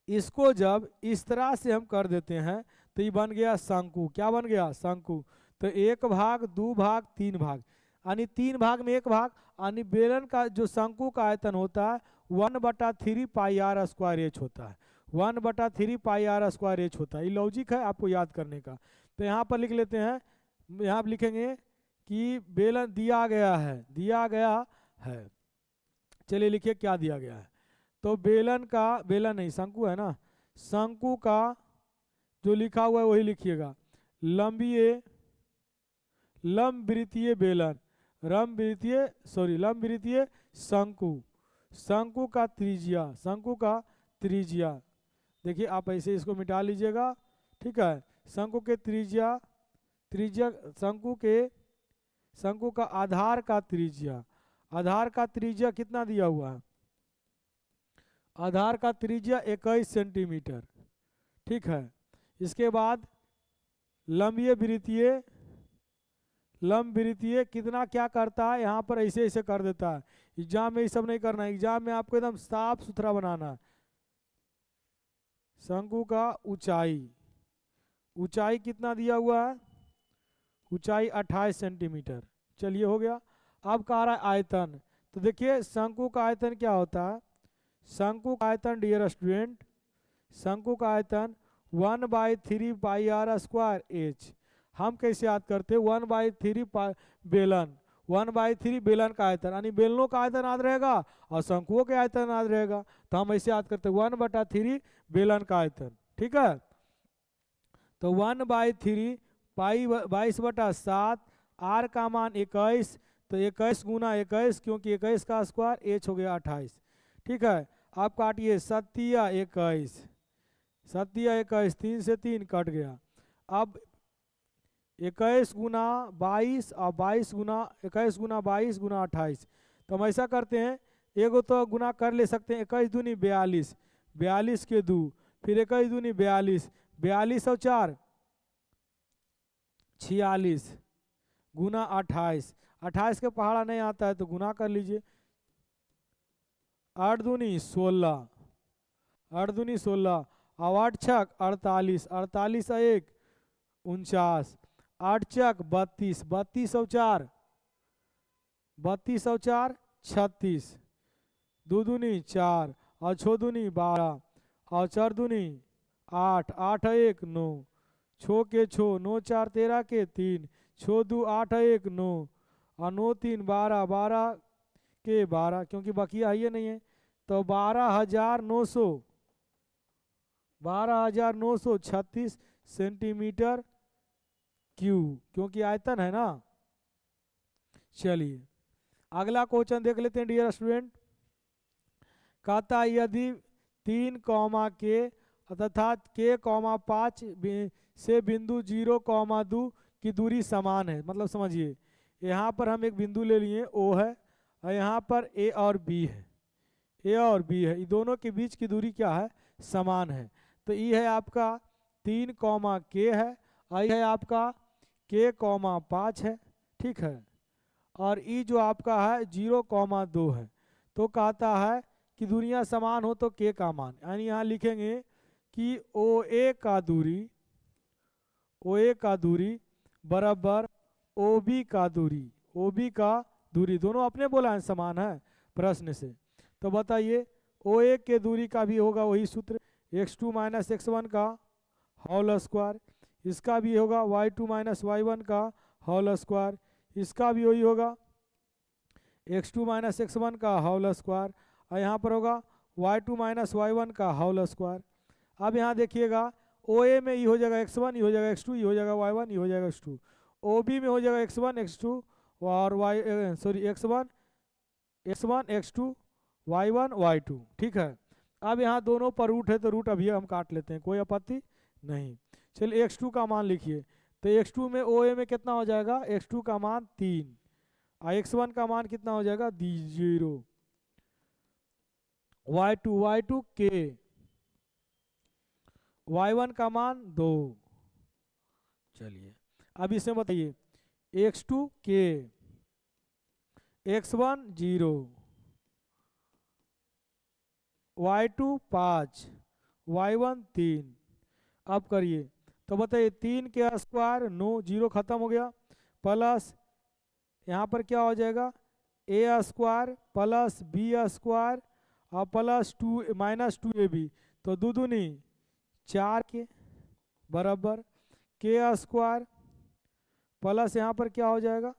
इसको जब इस तरह से हम कर देते हैं तो ये बन गया शंकु, क्या बन गया शंकु, तो 1 भाग 2 भाग 3 भाग, यानी 3 भाग में 1 भाग, यानी बेलन का जो शंकु का आयतन होता है 1/3 पाई आर स्क्वायर एच होता है, 1/3 पाई आर स्क्वायर एच होता है। ये लॉजिक है आपको याद करने का। तो यहाँ पर लिख लेते हैं, यहाँ पर लिखेंगे कि बेलन दिया गया है, चलिए लिखिए क्या दिया गया है, तो बेलन का, बेलन नहीं शंकु है ना, शंकु का जो लिखा हुआ है वही लिखिएगा, लंबवृत्तीय बेलन, लंबवृत्तीय शंकु, शंकु का त्रिज्या, शंकु का त्रिज्या, देखिए आप ऐसे इसको मिटा लीजिएगा, ठीक है, शंकु के त्रिज्या, शंकु का आधार का त्रिज्या, आधार का त्रिज्या कितना दिया हुआ है, आधार का त्रिज्या 21 सेंटीमीटर, ठीक है। इसके बाद लंबवृत्तीय कितना क्या करता है, यहाँ पर ऐसे ऐसे कर देता है, एग्जाम में ये सब नहीं करना है, एग्जाम में आपको एकदम साफ सुथरा बनाना है। शंकु का ऊंचाई कितना दिया हुआ है, ऊंचाई 28 सेंटीमीटर, चलिए हो गया। अब कह रहा है आयतन, तो देखिए शंकु का आयतन क्या होता है, शंकु का आयतन डियर स्टूडेंट, शंकु का आयतन 1/3 पाई आर स्क्वायर एच। हम कैसे याद करते हैं, 1/3 बेलन, 1/3 बेलन का आयतन, यानी बेलनों का आयतन याद रहेगा और शंकुओं के आयतन याद रहेगा, तो हम ऐसे याद करते हैं 1/3 बेलन का आयतन, ठीक है। तो 1/3 पाई 22/7, आर का मान 21, तो 21 गुना 21, क्योंकि 21 का स्क्वायर एच हो गया 28, ठीक है। आप काटिए 7 या 21, 3 से 3 कट गया। अब 21 गुना 22 और 21 गुना 22 गुना 28, तो हम ऐसा करते हैं, एगो तो गुना कर ले सकते हैं, 21 दूनी 42, 42 के 2, फिर 21 दूनी 42, 42 और 4 46 गुना 28, 28 के पहाड़ा नहीं आता है तो गुना कर लीजिए, 8 दूनी 16, 8 दूनी 16 और 8 छक 48, 48 और 1 49, 8 चक 32, 32 और 4 36, 2 दूनी 4 और 6 दूनी 12 और 4 दूनी 8, 8 और 1 9, 6 के 6, 9 4 13 के 3, 6 2 8 और 1 9 और 9 3 12, 12 के 12, क्योंकि बकिया है ये नहीं है, तो 12,936 सेंटीमीटर क्यूब, क्योंकि आयतन है ना। चलिए अगला क्वेश्चन देख लेते हैं डियर स्टूडेंट। कहता है यदि 3 कॉमा के तथा k, 5 से बिंदु 0,2 की दूरी समान है, मतलब समझिए यहाँ पर हम एक बिंदु ले लिए O है और यहाँ पर A और B है, A और B है, ये दोनों के बीच की दूरी क्या है, समान है। तो ये है आपका 3, K है और ये है आपका k, 5 है, ठीक है। और ई जो आपका है 0,2 है। तो कहता है कि दूरियां समान हो तो के का मान, यानी यहाँ लिखेंगे कि ओ ए का दूरी बराबर ओ बी का दूरी दोनों अपने बोला है समान है प्रश्न से। तो बताइए ओ ए के दूरी का भी होगा वही सूत्र, x2 माइनस x1 का होल स्क्वायर, इसका भी होगा y2 माइनस y1 का होल स्क्वायर, इसका भी वही होगा x2 माइनस x1 का होल स्क्वायर, और यहाँ पर होगा y2 माइनस y1 का होल स्क्वायर। अब यहाँ देखिएगा ओ ए में ये हो जाएगा x1, ये हो जाएगा x2, ये हो जाएगा y1, ये हो जाएगा x2। ओ बी में हो जाएगा x1 x2 और x1 x2 y1 y2। ठीक है, अब यहाँ दोनों पर रूट है तो रूट अभी हम काट लेते हैं, कोई आपत्ति नहीं। चलिए x2 का मान लिखिए, तो x2 में ओ ए में कितना हो जाएगा, x2 का मान 3 और x1 का मान कितना हो जाएगा 0, y2 के, y1 का मान 2। चलिए अब इसमें बताइए x2 के, x1 0, y2 5, y1 3। अब करिए तो बताइए 3 के स्क्वायर 9, 0 खत्म हो गया, प्लस यहाँ पर क्या हो जाएगा ए स्क्वायर प्लस बी स्क्वायर और प्लस 2 माइनस 2ab, तो दो दूनी 4 के बराबर के स्क्वायर प्लस यहाँ पर क्या हो जाएगा,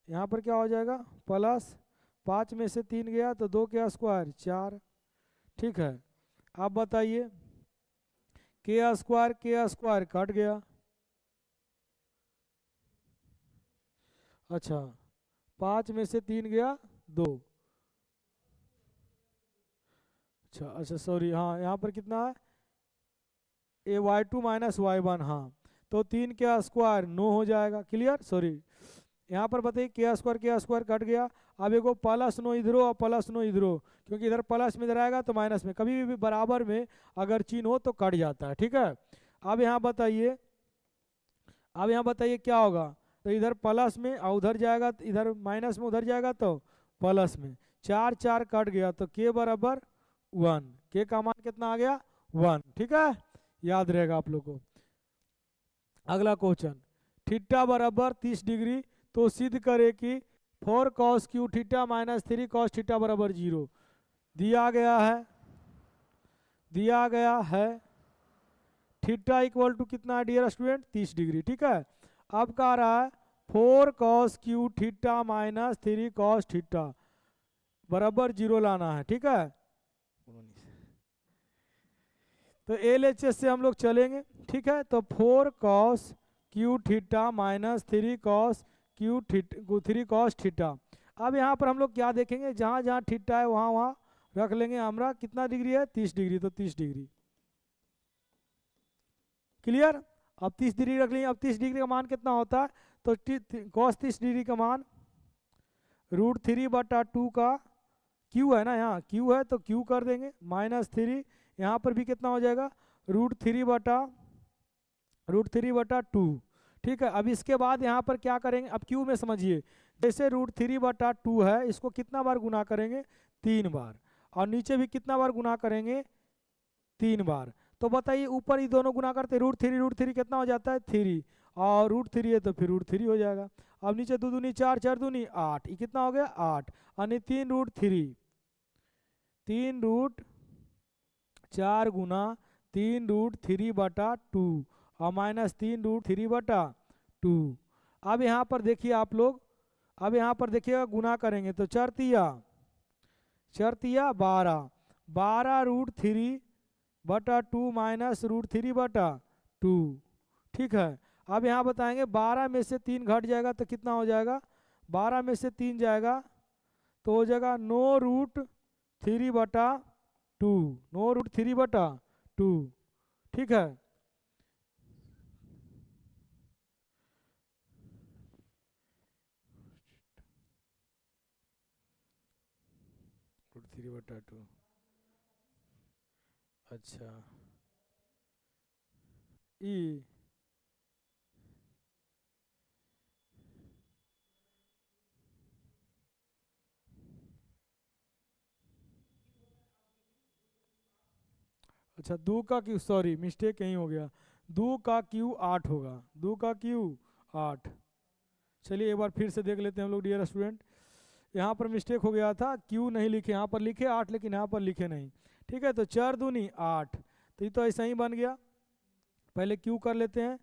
यहाँ पर क्या हो जाएगा प्लस 5 में से 3 गया तो 2 के स्क्वायर 4। ठीक है, अब बताइए के स्क्वायर कट गया, अच्छा 5 में से 3 गया 2, अच्छा सॉरी, हाँ यहाँ पर कितना है ए y2 माइनस y1, हाँ तो 3 के स्क्वायर 9 हो जाएगा, क्लियर। सॉरी यहाँ पर बताइए के स्क्वायर कट गया, अब एगो प्लस 9 इधरो और प्लस 9 इधरो, क्योंकि इधर प्लस में इधर आएगा तो माइनस में, कभी भी बराबर में अगर चिन्ह हो तो कट जाता है। ठीक है, अब यहाँ बताइए क्या होगा, तो इधर प्लस में और उधर जाएगा तो इधर माइनस में, उधर जाएगा तो प्लस में, 4 4 कट गया तो के बराबर 1, के का मान कितना आ गया 1। ठीक है, याद रहेगा आप लोग को। अगला क्वेश्चन, थीटा बराबर 30 डिग्री, तो सिद्ध करे कि 4 cos Q theta minus 3 cos theta बराबर 0 दिया गया है। थीटा इक्वल टू कितना है डियर स्टूडेंट 30 डिग्री। ठीक है, अब कह रहा है 4 cos Q theta minus 3 cos theta बराबर 0 लाना है। ठीक है, तो LHS से हम लोग चलेंगे। ठीक है, तो 4 cos Q theta minus 3 cos theta. अब यहाँ पर हम लोग क्या देखेंगे, जहाँ जहाँ थीटा है वहाँ वहाँ रख लेंगे हमरा, कितना डिग्री है 30 डिग्री, तो 30 डिग्री क्लियर। अब 30 डिग्री रख लेंगे, अब 30 डिग्री का मान कितना होता है, तो cos 30 डिग्री का मान √3/2 का क्यू है ना, यहाँ क्यू है तो क्यू कर देंगे माइनस 3, यहाँ पर भी कितना हो जाएगा √3/2। ठीक है, अब इसके बाद यहाँ पर क्या करेंगे, अब क्यू में समझिए, जैसे √3/2 है, इसको कितना बार गुना करेंगे 3 बार, और नीचे भी कितना बार गुना करेंगे 3 बार। तो बताइए ऊपर ही दोनों गुना करते √3 कितना हो जाता है 3, और √3 है तो फिर √3 हो जाएगा। अब नीचे 2 दूनी 4, 4 दूनी 8, ये कितना हो गया 8, यानी 3√4 गुना 3√3/2 और माइनस 3√3/2। अब यहाँ पर देखिए आप लोग, अब यहाँ पर देखिएगा गुना करेंगे तो 4 तिया 12, 12√3/2 माइनस √3/2। ठीक है, अब यहाँ बताएंगे 12 में से 3 घट जाएगा तो कितना हो जाएगा, 12 में से 3 जाएगा तो हो जाएगा 9√3/2। ठीक है, √3/2। अच्छा ई अच्छा 2 का क्यू, सॉरी मिस्टेक यहीं हो गया, 2 का क्यू 8 होगा, 2 का क्यू 8। चलिए एक बार फिर से देख लेते हैं हम लोग डियर स्टूडेंट। यहाँ पर मिस्टेक हो गया था, क्यू नहीं लिखे, यहाँ पर लिखे 8 लेकिन यहाँ पर लिखे नहीं। ठीक है, तो 4 दूनी 8, तो ये तो ऐसा ही बन गया। पहले क्यू कर लेते हैं,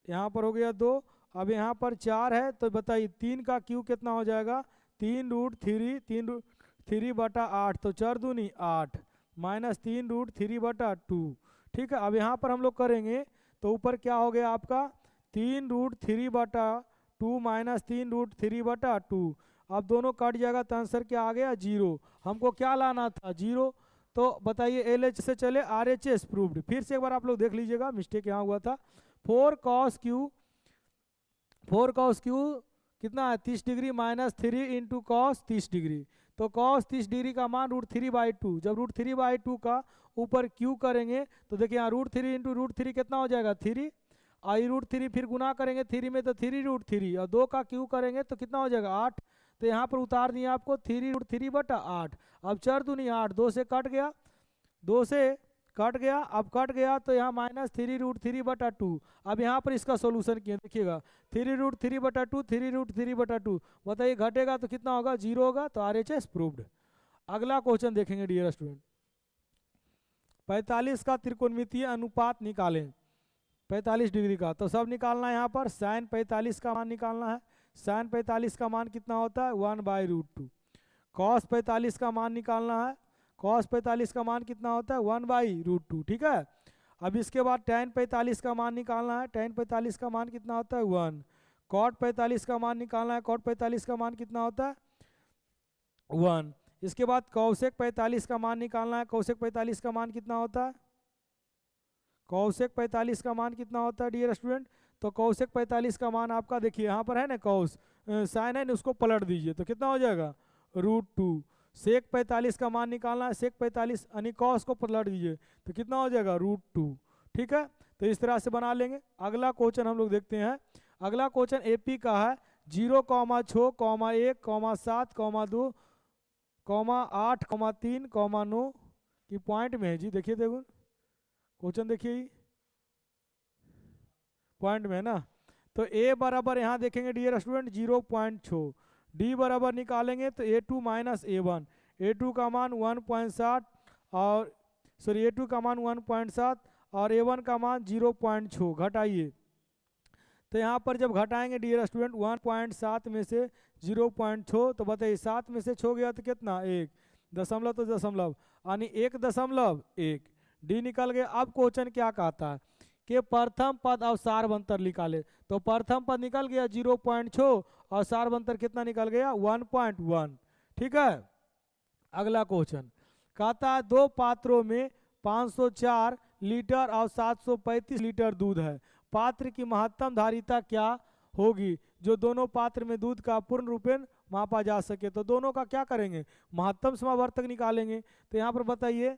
यहाँ पर हो गया 2, अब यहाँ पर 4 है, तो बताइए 3 का क्यू कितना हो जाएगा, 3√3, 3√3/8, तो 4 दूनी 8 माइनस 3√3/2। ठीक है, अब यहाँ पर हम लोग करेंगे तो ऊपर क्या हो गया आपका 3√3/2 माइनस 3√3/2। अब दोनों कट जाएगा तो आंसर क्या आ गया 0। हमको क्या लाना था 0, तो बताइए LH से चले RHS प्रूव्ड। फिर से एक बार आप लोग देख लीजिएगा, मिस्टेक यहाँ हुआ था। 4 cos क्यू कितना है 30 degree minus 3 into cos 30 degree, तो कॉस 30 डिग्री का मान √3/2। जब √3/2 का ऊपर क्यू करेंगे तो देखिए यहाँ √3 इंटू √3 कितना हो जाएगा 3, आई √3 फिर गुना करेंगे 3 में तो 3√3, और 2 का क्यू करेंगे तो कितना हो जाएगा 8, तो यहाँ पर उतार दिया आपको 3√3/8। अब 4 दूनी 8, 2 से कट गया, 2 से कट गया, अब कट गया तो यहाँ माइनस 3√3/2। अब यहाँ पर इसका सोल्यूशन किया, देखिएगा 3√3/2, 3√3/2, बताइए घटेगा तो कितना होगा 0 होगा, तो RHS प्रूव्ड। अगला क्वेश्चन देखेंगे डियर स्टूडेंट, 45 का त्रिकोणमितीय अनुपात निकालें 45 डिग्री का, तो सब निकालना है। यहाँ पर साइन 45 का मान निकालना है, साइन 45 का मान कितना होता है 1/√2। कॉस 45 का मान निकालना है, कॉस 45 का मान कितना होता है 1/√2। ठीक है, अब इसके बाद tan 45 का मान निकालना है, tan 45 का मान कितना होता है 1। कॉट 45 का मान निकालना है, कॉट 45 का मान कितना होता है 1। इसके बाद कौशिक 45 का मान निकालना है, कौशिक 45 का मान कितना होता है, कौशिक 45 का मान कितना होता है डियर स्टूडेंट, तो कौशिक 45 का मान आपका देखिए यहाँ पर है ना, कौश साइन है ना, उसको पलट दीजिए तो कितना हो जाएगा √2। सेक 45 का मान निकालना है, सेक 45 यानी कॉस को पलट दीजिए तो कितना हो जाएगा √2। ठीक है, तो इस तरह से बना लेंगे। अगला क्वेश्चन हम लोग देखते हैं। अगला क्वेश्चन AP का है 0, 6, 1, 7, 2, 8, 3, 9 की पॉइंट में है जी। देखिए देखो क्वेश्चन देखिए पॉइंट में है ना, तो A बराबर यहाँ देखेंगे डियर स्टूडेंट 0.6, D बराबर निकालेंगे तो A2 माइनस A1, A2 का मान 1.7 और सॉरी A2 का मान 1.7 और A1 का मान 0.6 घटाइए, तो यहाँ पर जब घटाएंगे डियर स्टूडेंट 1.7 में से 0.6, तो बताइए 7 में से 6 गया तो कितना 1, दशमलव तो दशमलव यानी 1.1, डी निकल गया। अब क्वेश्चन क्या कहता है कि प्रथम पद और सारवंतर निकाले, तो प्रथम पद निकल गया 0.6 और सारवंतर कितना निकल गया 1.1। ठीक है, अगला क्वेश्चन कहता है 2 पात्रों में 504 लीटर और 735 लीटर दूध है, पात्र की महत्तम धारिता क्या होगी जो दोनों पात्र में दूध का पूर्ण रूपेण मापा जा सके। तो दोनों का क्या करेंगे महत्तम समावर्तक निकालेंगे, तो यहाँ पर बताइए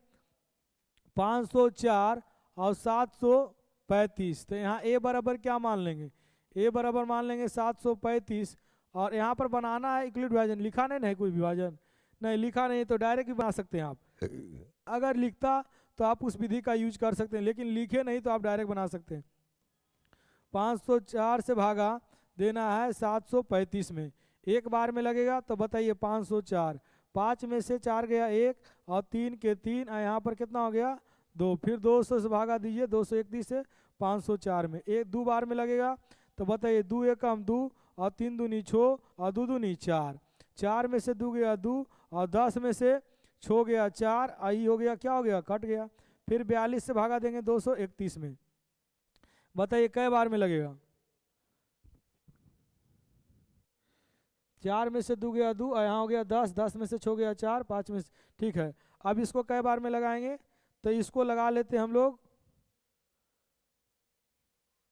504 और 735, तो यहाँ A बराबर क्या मान लेंगे, A बराबर मान लेंगे 735, और यहाँ पर बनाना है इक्वलिट विभाजन, लिखा नहीं है कोई विभाजन नहीं, लिखा नहीं तो डायरेक्ट भी बना सकते हैं आप, अगर लिखता तो आप उस विधि का यूज कर सकते हैं, लेकिन लिखे नहीं तो आप डायरेक्ट बना सकते हैं। 504 से भागा देना है 735 में, एक बार में लगेगा, तो बताइए 504, 5 में से 4 गया 1 और 3 के 3, यहाँ पर कितना हो गया 2, फिर 200 से भागा दीजिए 231 से 504 में, एक 2 बार में लगेगा, तो बताइए 2 एकम 2 और 3 दूनी 6 और 2 दूनी 4, 4 में से 2 गया 2 और 10 में से 6 गया 4, आई हो गया क्या हो गया कट गया, फिर 42 से भागा देंगे 231 में, बताइए कई बार में लगेगा, 4 में से 2 गया 2 और यहाँ हो गया 10, 10 में से 6 गया 4, 5 में से, ठीक है। अब इसको कई बार में लगाएंगे, तो इसको लगा लेते हैं हम लोग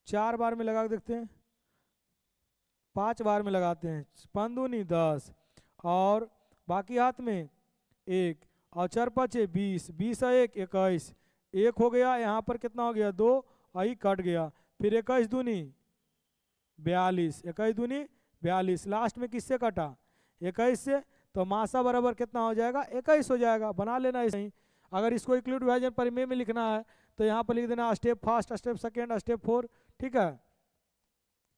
4 बार में लगा देखते हैं, 5 बार में लगाते हैं, 5 दूनी 10 और बाकी हाथ में 1 और 4 5 20, 20 और 1 21, 1 हो गया, यहाँ पर कितना हो गया 2 आई कट गया, फिर 21 दूनी 42, 21 दूनी 42, लास्ट में किससे कटा 21 से, तो मासा बराबर कितना हो जाएगा 21 हो जाएगा, बना लेना ऐसे ही। अगर इसको इक्वल डिवीजन परिमेय में लिखना है तो यहाँ पर लिख देना step first, step second, step 4। ठीक है,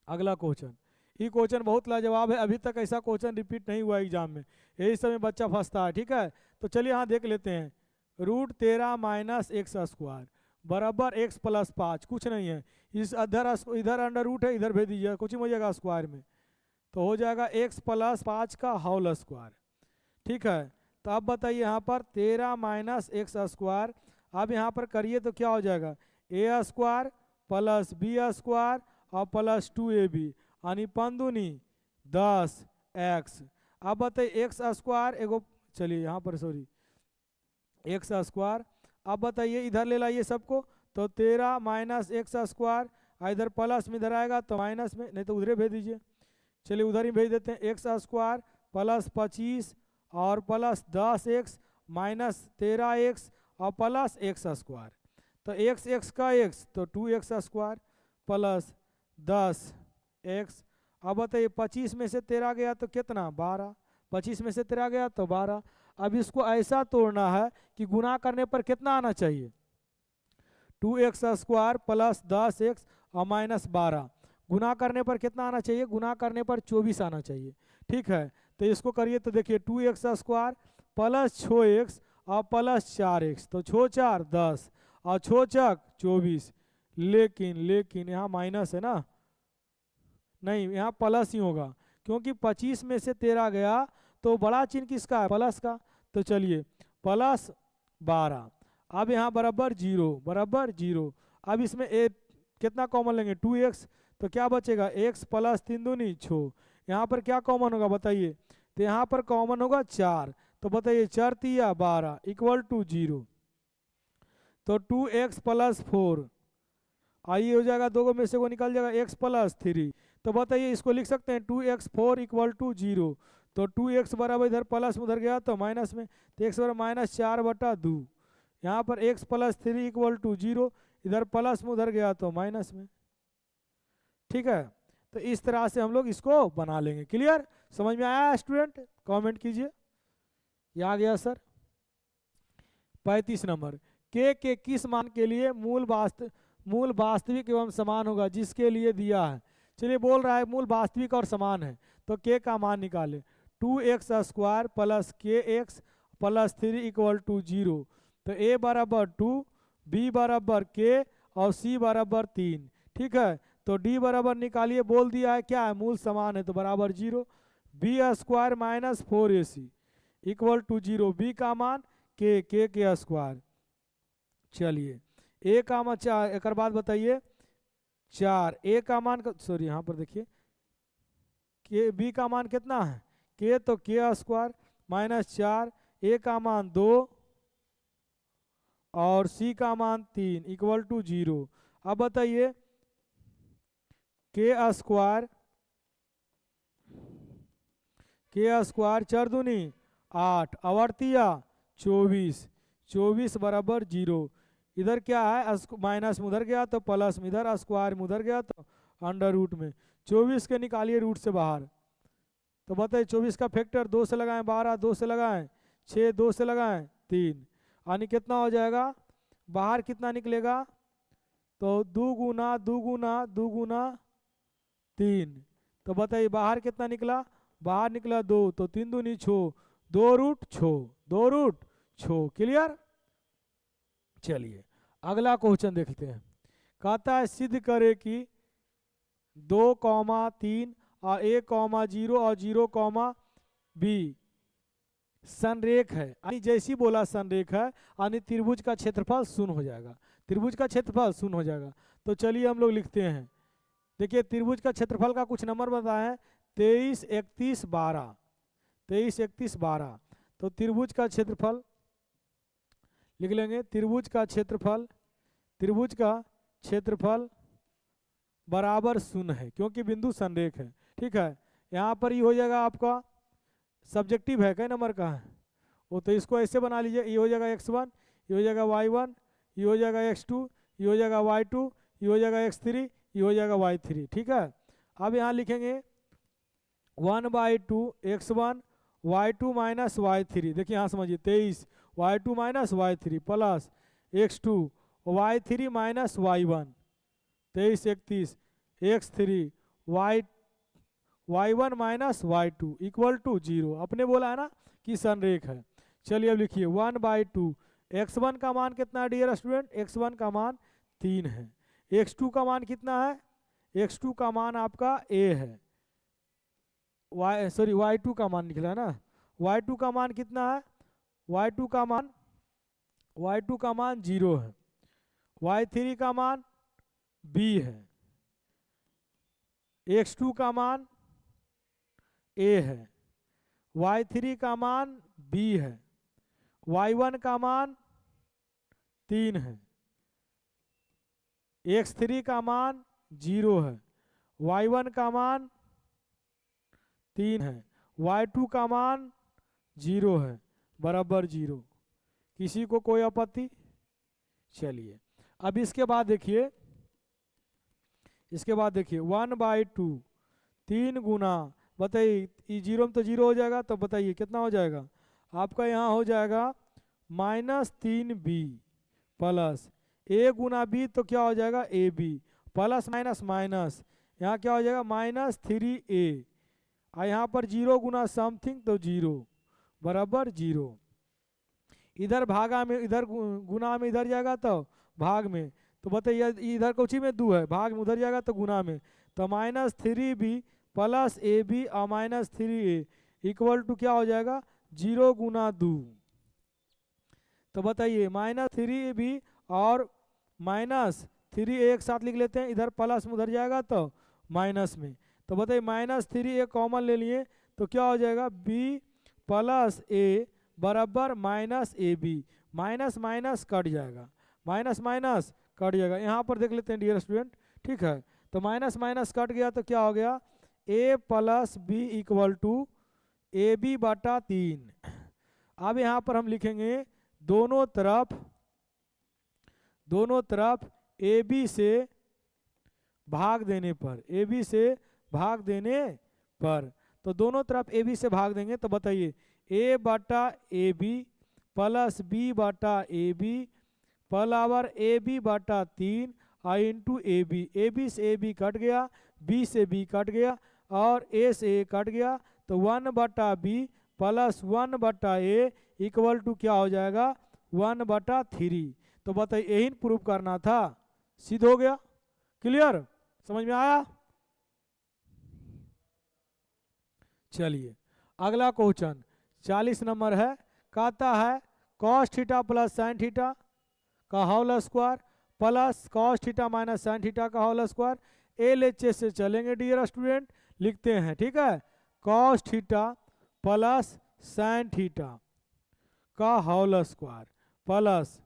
अगला क्वेश्चन, ये क्वेश्चन बहुत लाजवाब है, अभी तक ऐसा क्वेश्चन रिपीट नहीं हुआ एग्जाम में, यही समय बच्चा फंसता है। ठीक है, तो चलिए यहाँ देख लेते हैं। √13 माइनस एक्स स्क्वायर बराबर x प्लस 5, कुछ नहीं है, इस इधर अंडर रूट है, इधर भेज दीजिए, कुछ ही हो जाएगा स्क्वायर में, तो हो जाएगा x प्लस 5 का होल स्क्वायर। ठीक है, तो अब बताइए यहाँ पर 13 माइनस एक्स स्क्वायर, अब यहाँ पर करिए तो क्या हो जाएगा, a square plus B square और प्लस 2ab यानी 5 दूनी 10x। अब बताइए एक्स स्क्वायर एगो, चलिए यहाँ पर सॉरी एक्स स्क्वायर, अब बताइए इधर ले लाइए सबको, तो 13 माइनस एक्स स्क्वायर, इधर प्लस में इधर आएगा तो माइनस में, नहीं तो उधर भेज दीजिए, चलिए उधर ही भेज देते हैं। एक्स स्क्वायर प्लस 25 और प्लस 10x माइनस 13x और प्लस एक्स स्क्वायर, तो x का x तो 2x स्क्वायर प्लस 10x। अब बताइए 25 में से 13 गया तो कितना, 12, 25 में से 13 गया तो 12। अब इसको ऐसा तोड़ना है कि गुना करने पर कितना आना चाहिए, 2x स्क्वायर प्लस 10x और माइनस 12, गुना करने पर कितना आना चाहिए, गुना करने पर 24 आना चाहिए। ठीक है, तो इसको करिए तो देखिए 2x स्क्वायर प्लस 6x और प्लस 4x, तो 6 4 10 और 6 चक 24, लेकिन यहाँ माइनस है ना, नहीं यहाँ प्लस ही होगा, क्योंकि 25 में से 13 गया तो बड़ा चिन्ह किसका है, प्लस का, तो चलिए प्लस 12, अब यहाँ बराबर 0, अब इसमें कितना कॉमन लेंगे, 2x, तो क्या बचेगा x प्लस 3 दूनी 6, यहाँ पर क्या कॉमन होगा बताइए, तो यहाँ पर कॉमन होगा 4, तो बताइए 4 3 12 इक्वल टू 0, तो 2x प्लस 4, आइए हो जाएगा, दो में से वो निकल जाएगा x प्लस 3, तो बताइए इसको लिख सकते हैं 2x 4 इक्वल टू 0, तो 2x बराबर इधर प्लस में उधर गया तो माइनस में, तो x बराबर माइनस 4/2, यहाँ पर x प्लस 3 इक्वल टू 0, इधर प्लस में उधर गया तो माइनस में। ठीक है, तो इस तरह से हम लोग इसको बना लेंगे। क्लियर, समझ में आया स्टूडेंट, कमेंट कीजिए। ये आ गया सर। 35 नंबर, के किस मान के लिए मूल वास्तविक एवं समान होगा जिसके लिए दिया है। चलिए बोल रहा है मूल वास्तविक और समान है, तो के का मान निकाले, 2x square plus kx plus 3 equal to 0, तो a बराबर 2, b बराबर k और c बराबर 3। ठीक है, तो d बराबर निकालिए, बोल दिया है क्या है, मूल समान है तो बराबर 0, b square minus 4ac equal to 0, b का मान k के स्क्वायर। चलिए a का मान 4, एक बाद बताइए 4, a का मान सॉरी यहाँ पर देखिए के, b का मान कितना है k, तो k स्क्वायर माइनस 4, a का मान 2 और c का मान 3 इक्वल टू 0। अब बताइए के स्क्वायर 4 दूनी 8 अवर्तिया 24 बराबर 0, इधर क्या है माइनस में उधर गया तो प्लस में, इधर स्क्वायर में उधर गया तो अंडर रूट में, 24 के निकालिए रूट से बाहर, तो बताइए 24 का फैक्टर 2 से लगाएं, 12 2 से लगाएं, 6 2 से लगाएं 3, यानी कितना हो जाएगा, बाहर कितना निकलेगा, तो 2 गुना 3, तो बताइए बाहर कितना निकला, बाहर निकला 2, तो 3 दूनी 6, 2 रूट 6। क्लियर। चलिए अगला क्वेश्चन देखते हैं। कहता है सिद्ध करे कि 2, 3 और 1, 0 और 0, b संरेख है, यानी जैसी बोला संरेख है, यानी त्रिभुज का क्षेत्रफल शून्य हो जाएगा, त्रिभुज का क्षेत्रफल शून्य हो जाएगा। तो चलिए हम लोग लिखते हैं, देखिए त्रिभुज का क्षेत्रफल का कुछ नंबर बताए हैं, 23 31 12, तो त्रिभुज का क्षेत्रफल लिख लेंगे, त्रिभुज का क्षेत्रफल बराबर शून्य है, क्योंकि बिंदु संरेख है। ठीक है, यहाँ पर ये हो जाएगा आपका सब्जेक्टिव है, कई नंबर का है वो, तो इसको ऐसे बना लीजिए, ये हो जाएगा x1, ये हो जाएगा y1, ये हो जाएगा x2, ये हो जाएगा y2, ये हो जाएगा x3, ये हो जाएगा y3। ठीक है, अब यहाँ लिखेंगे 1/2 x1 y2 माइनस y3, देखिए यहाँ समझिए 23 y2 minus y3 plus x2 y3 minus y1, 23 31 x3 y1 minus y2 equal to 0। अपने बोला है ना कि संरेख है। चलिए अब लिखिए 1/2 x1 का मान कितना है डियर स्टूडेंट, x1 का मान 3 है। x2 का मान कितना है, x2 का मान आपका a है, y2 का मान निकला ना, y2 का मान कितना है, y2 का मान 0 है, y3 का मान b है, x2 का मान a है, y3 का मान b है, y1 का मान 3 है, x3 का मान 0 है, y1 का मान 3 है, y2 का मान 0 है, बराबर 0। किसी को कोई आपत्ति? चलिए अब इसके बाद देखिए 1/2 3 गुना, बताइए 0 में तो 0 हो जाएगा, तो बताइए कितना हो जाएगा आपका, यहाँ हो जाएगा -3b plus a Guna b, तो क्या हो जाएगा ab प्लस माइनस माइनस, यहाँ क्या हो जाएगा -3a, और यहाँ पर 0 गुना समथिंग तो 0 बराबर 0। इधर भागा में, इधर गुना में इधर जाएगा तो भाग में, तो बताइए इधर कुछ ही में 2 है, भाग में उधर जाएगा तो गुना में, तो -3b प्लस ab और -3a इक्वल टू क्या हो जाएगा 0 गुना 2। तो बताइए -3b और -3a एक साथ लिख लेते हैं, इधर प्लस में उधर जाएगा तो माइनस में, तो बताइए -3a कॉमन ले लिए तो क्या हो जाएगा b प्लस a बराबर -ab, माइनस माइनस कट जाएगा, माइनस माइनस कट जाएगा। यहाँ पर देख लेते हैं डियर स्टूडेंट, ठीक है, तो माइनस माइनस कट गया तो क्या हो गया a plus b equal to ab बटा 3। अब यहाँ पर हम लिखेंगे दोनों तरफ ab से भाग देने पर, ab से भाग देने पर, तो दोनों तरफ ab से भाग देंगे तो बताइए a बटा ab प्लस b बटा ab बराबर ab बटा 3 और इंटू ab से ab कट गया, b से b कट गया और a से a कट गया, तो 1 बटा b प्लस 1 बटा a इक्वल टू क्या हो जाएगा 1 बटा 3। तो बताइए यही प्रूफ करना था, सिद्ध हो गया, क्लियर, समझ में आया। चलिए अगला क्वेश्चन 40 नंबर है, कहता है cos theta plus sine theta का whole square plus cos theta minus sine theta का होल स्क्वायर। LHS से चलेंगे डियर स्टूडेंट, लिखते हैं, ठीक है, cos theta plus sine theta का whole square plus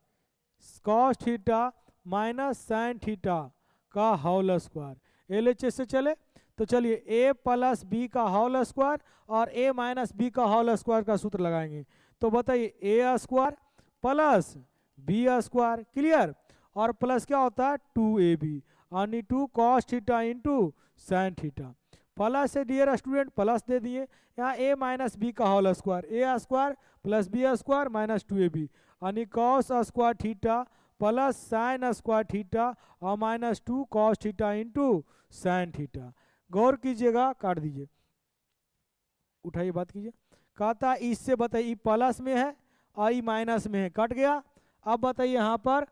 cos theta minus sine theta का होल स्क्वायर। LHS से चले तो चलिए a प्लस बी का होल स्क्वायर और a माइनस बी का होल स्क्वायर का सूत्र लगाएंगे, तो बताइए a square plus B square, clear, और प्लस क्या होता है 2ab यानी 2 cos theta into sine theta, plus से डियर स्टूडेंट प्लस दे दिए, यहाँ a माइनस बी का whole square, a square plus B square minus 2ab यानी cos square theta plus sine square theta और minus 2 cos theta into sine theta. गौर कीजिएगा, काट दीजिए, उठाइए बात कीजिए, कहता इससे बताइए ई प्लस में है और ई माइनस में है, कट गया। अब बताइए यहाँ पर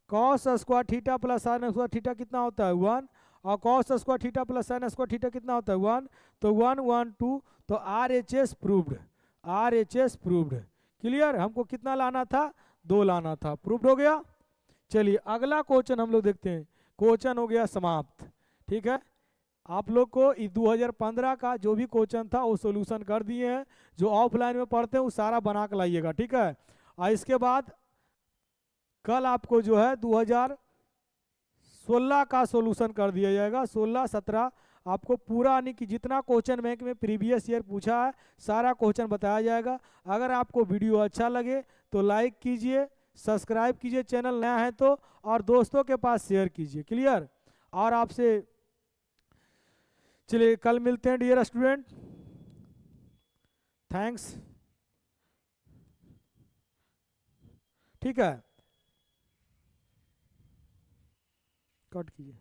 cos square theta plus sine square theta कितना होता है 1 और cos square theta plus sine square theta कितना होता है 1, तो 1 1 2, तो RHS proved, RHS proved, clear. हमको कितना लाना था 2 लाना था, प्रूव्ड हो गया। चलिए अगला क्वेश्चन हम लोग देखते हैं, क्वेश्चन हो गया समाप्त, ठीक है। आप लोग को 2015 का जो भी क्वेश्चन था वो सॉल्यूशन कर दिए हैं, जो ऑफलाइन में पढ़ते हैं वो सारा बना के लाइएगा, ठीक है। और इसके बाद कल आपको जो है 2016 का सॉल्यूशन कर दिया जाएगा, 16 17 आपको पूरा, यानी कि जितना क्वेश्चन बैंक में प्रीवियस ईयर पूछा है सारा क्वेश्चन बताया जाएगा। अगर आपको वीडियो अच्छा लगे तो लाइक कीजिए, सब्सक्राइब कीजिए चैनल नया है तो, और दोस्तों के पास शेयर कीजिए, क्लियर। और आपसे चलिए कल मिलते हैं डियर स्टूडेंट। थैंक्स। ठीक है, कट कीजिए।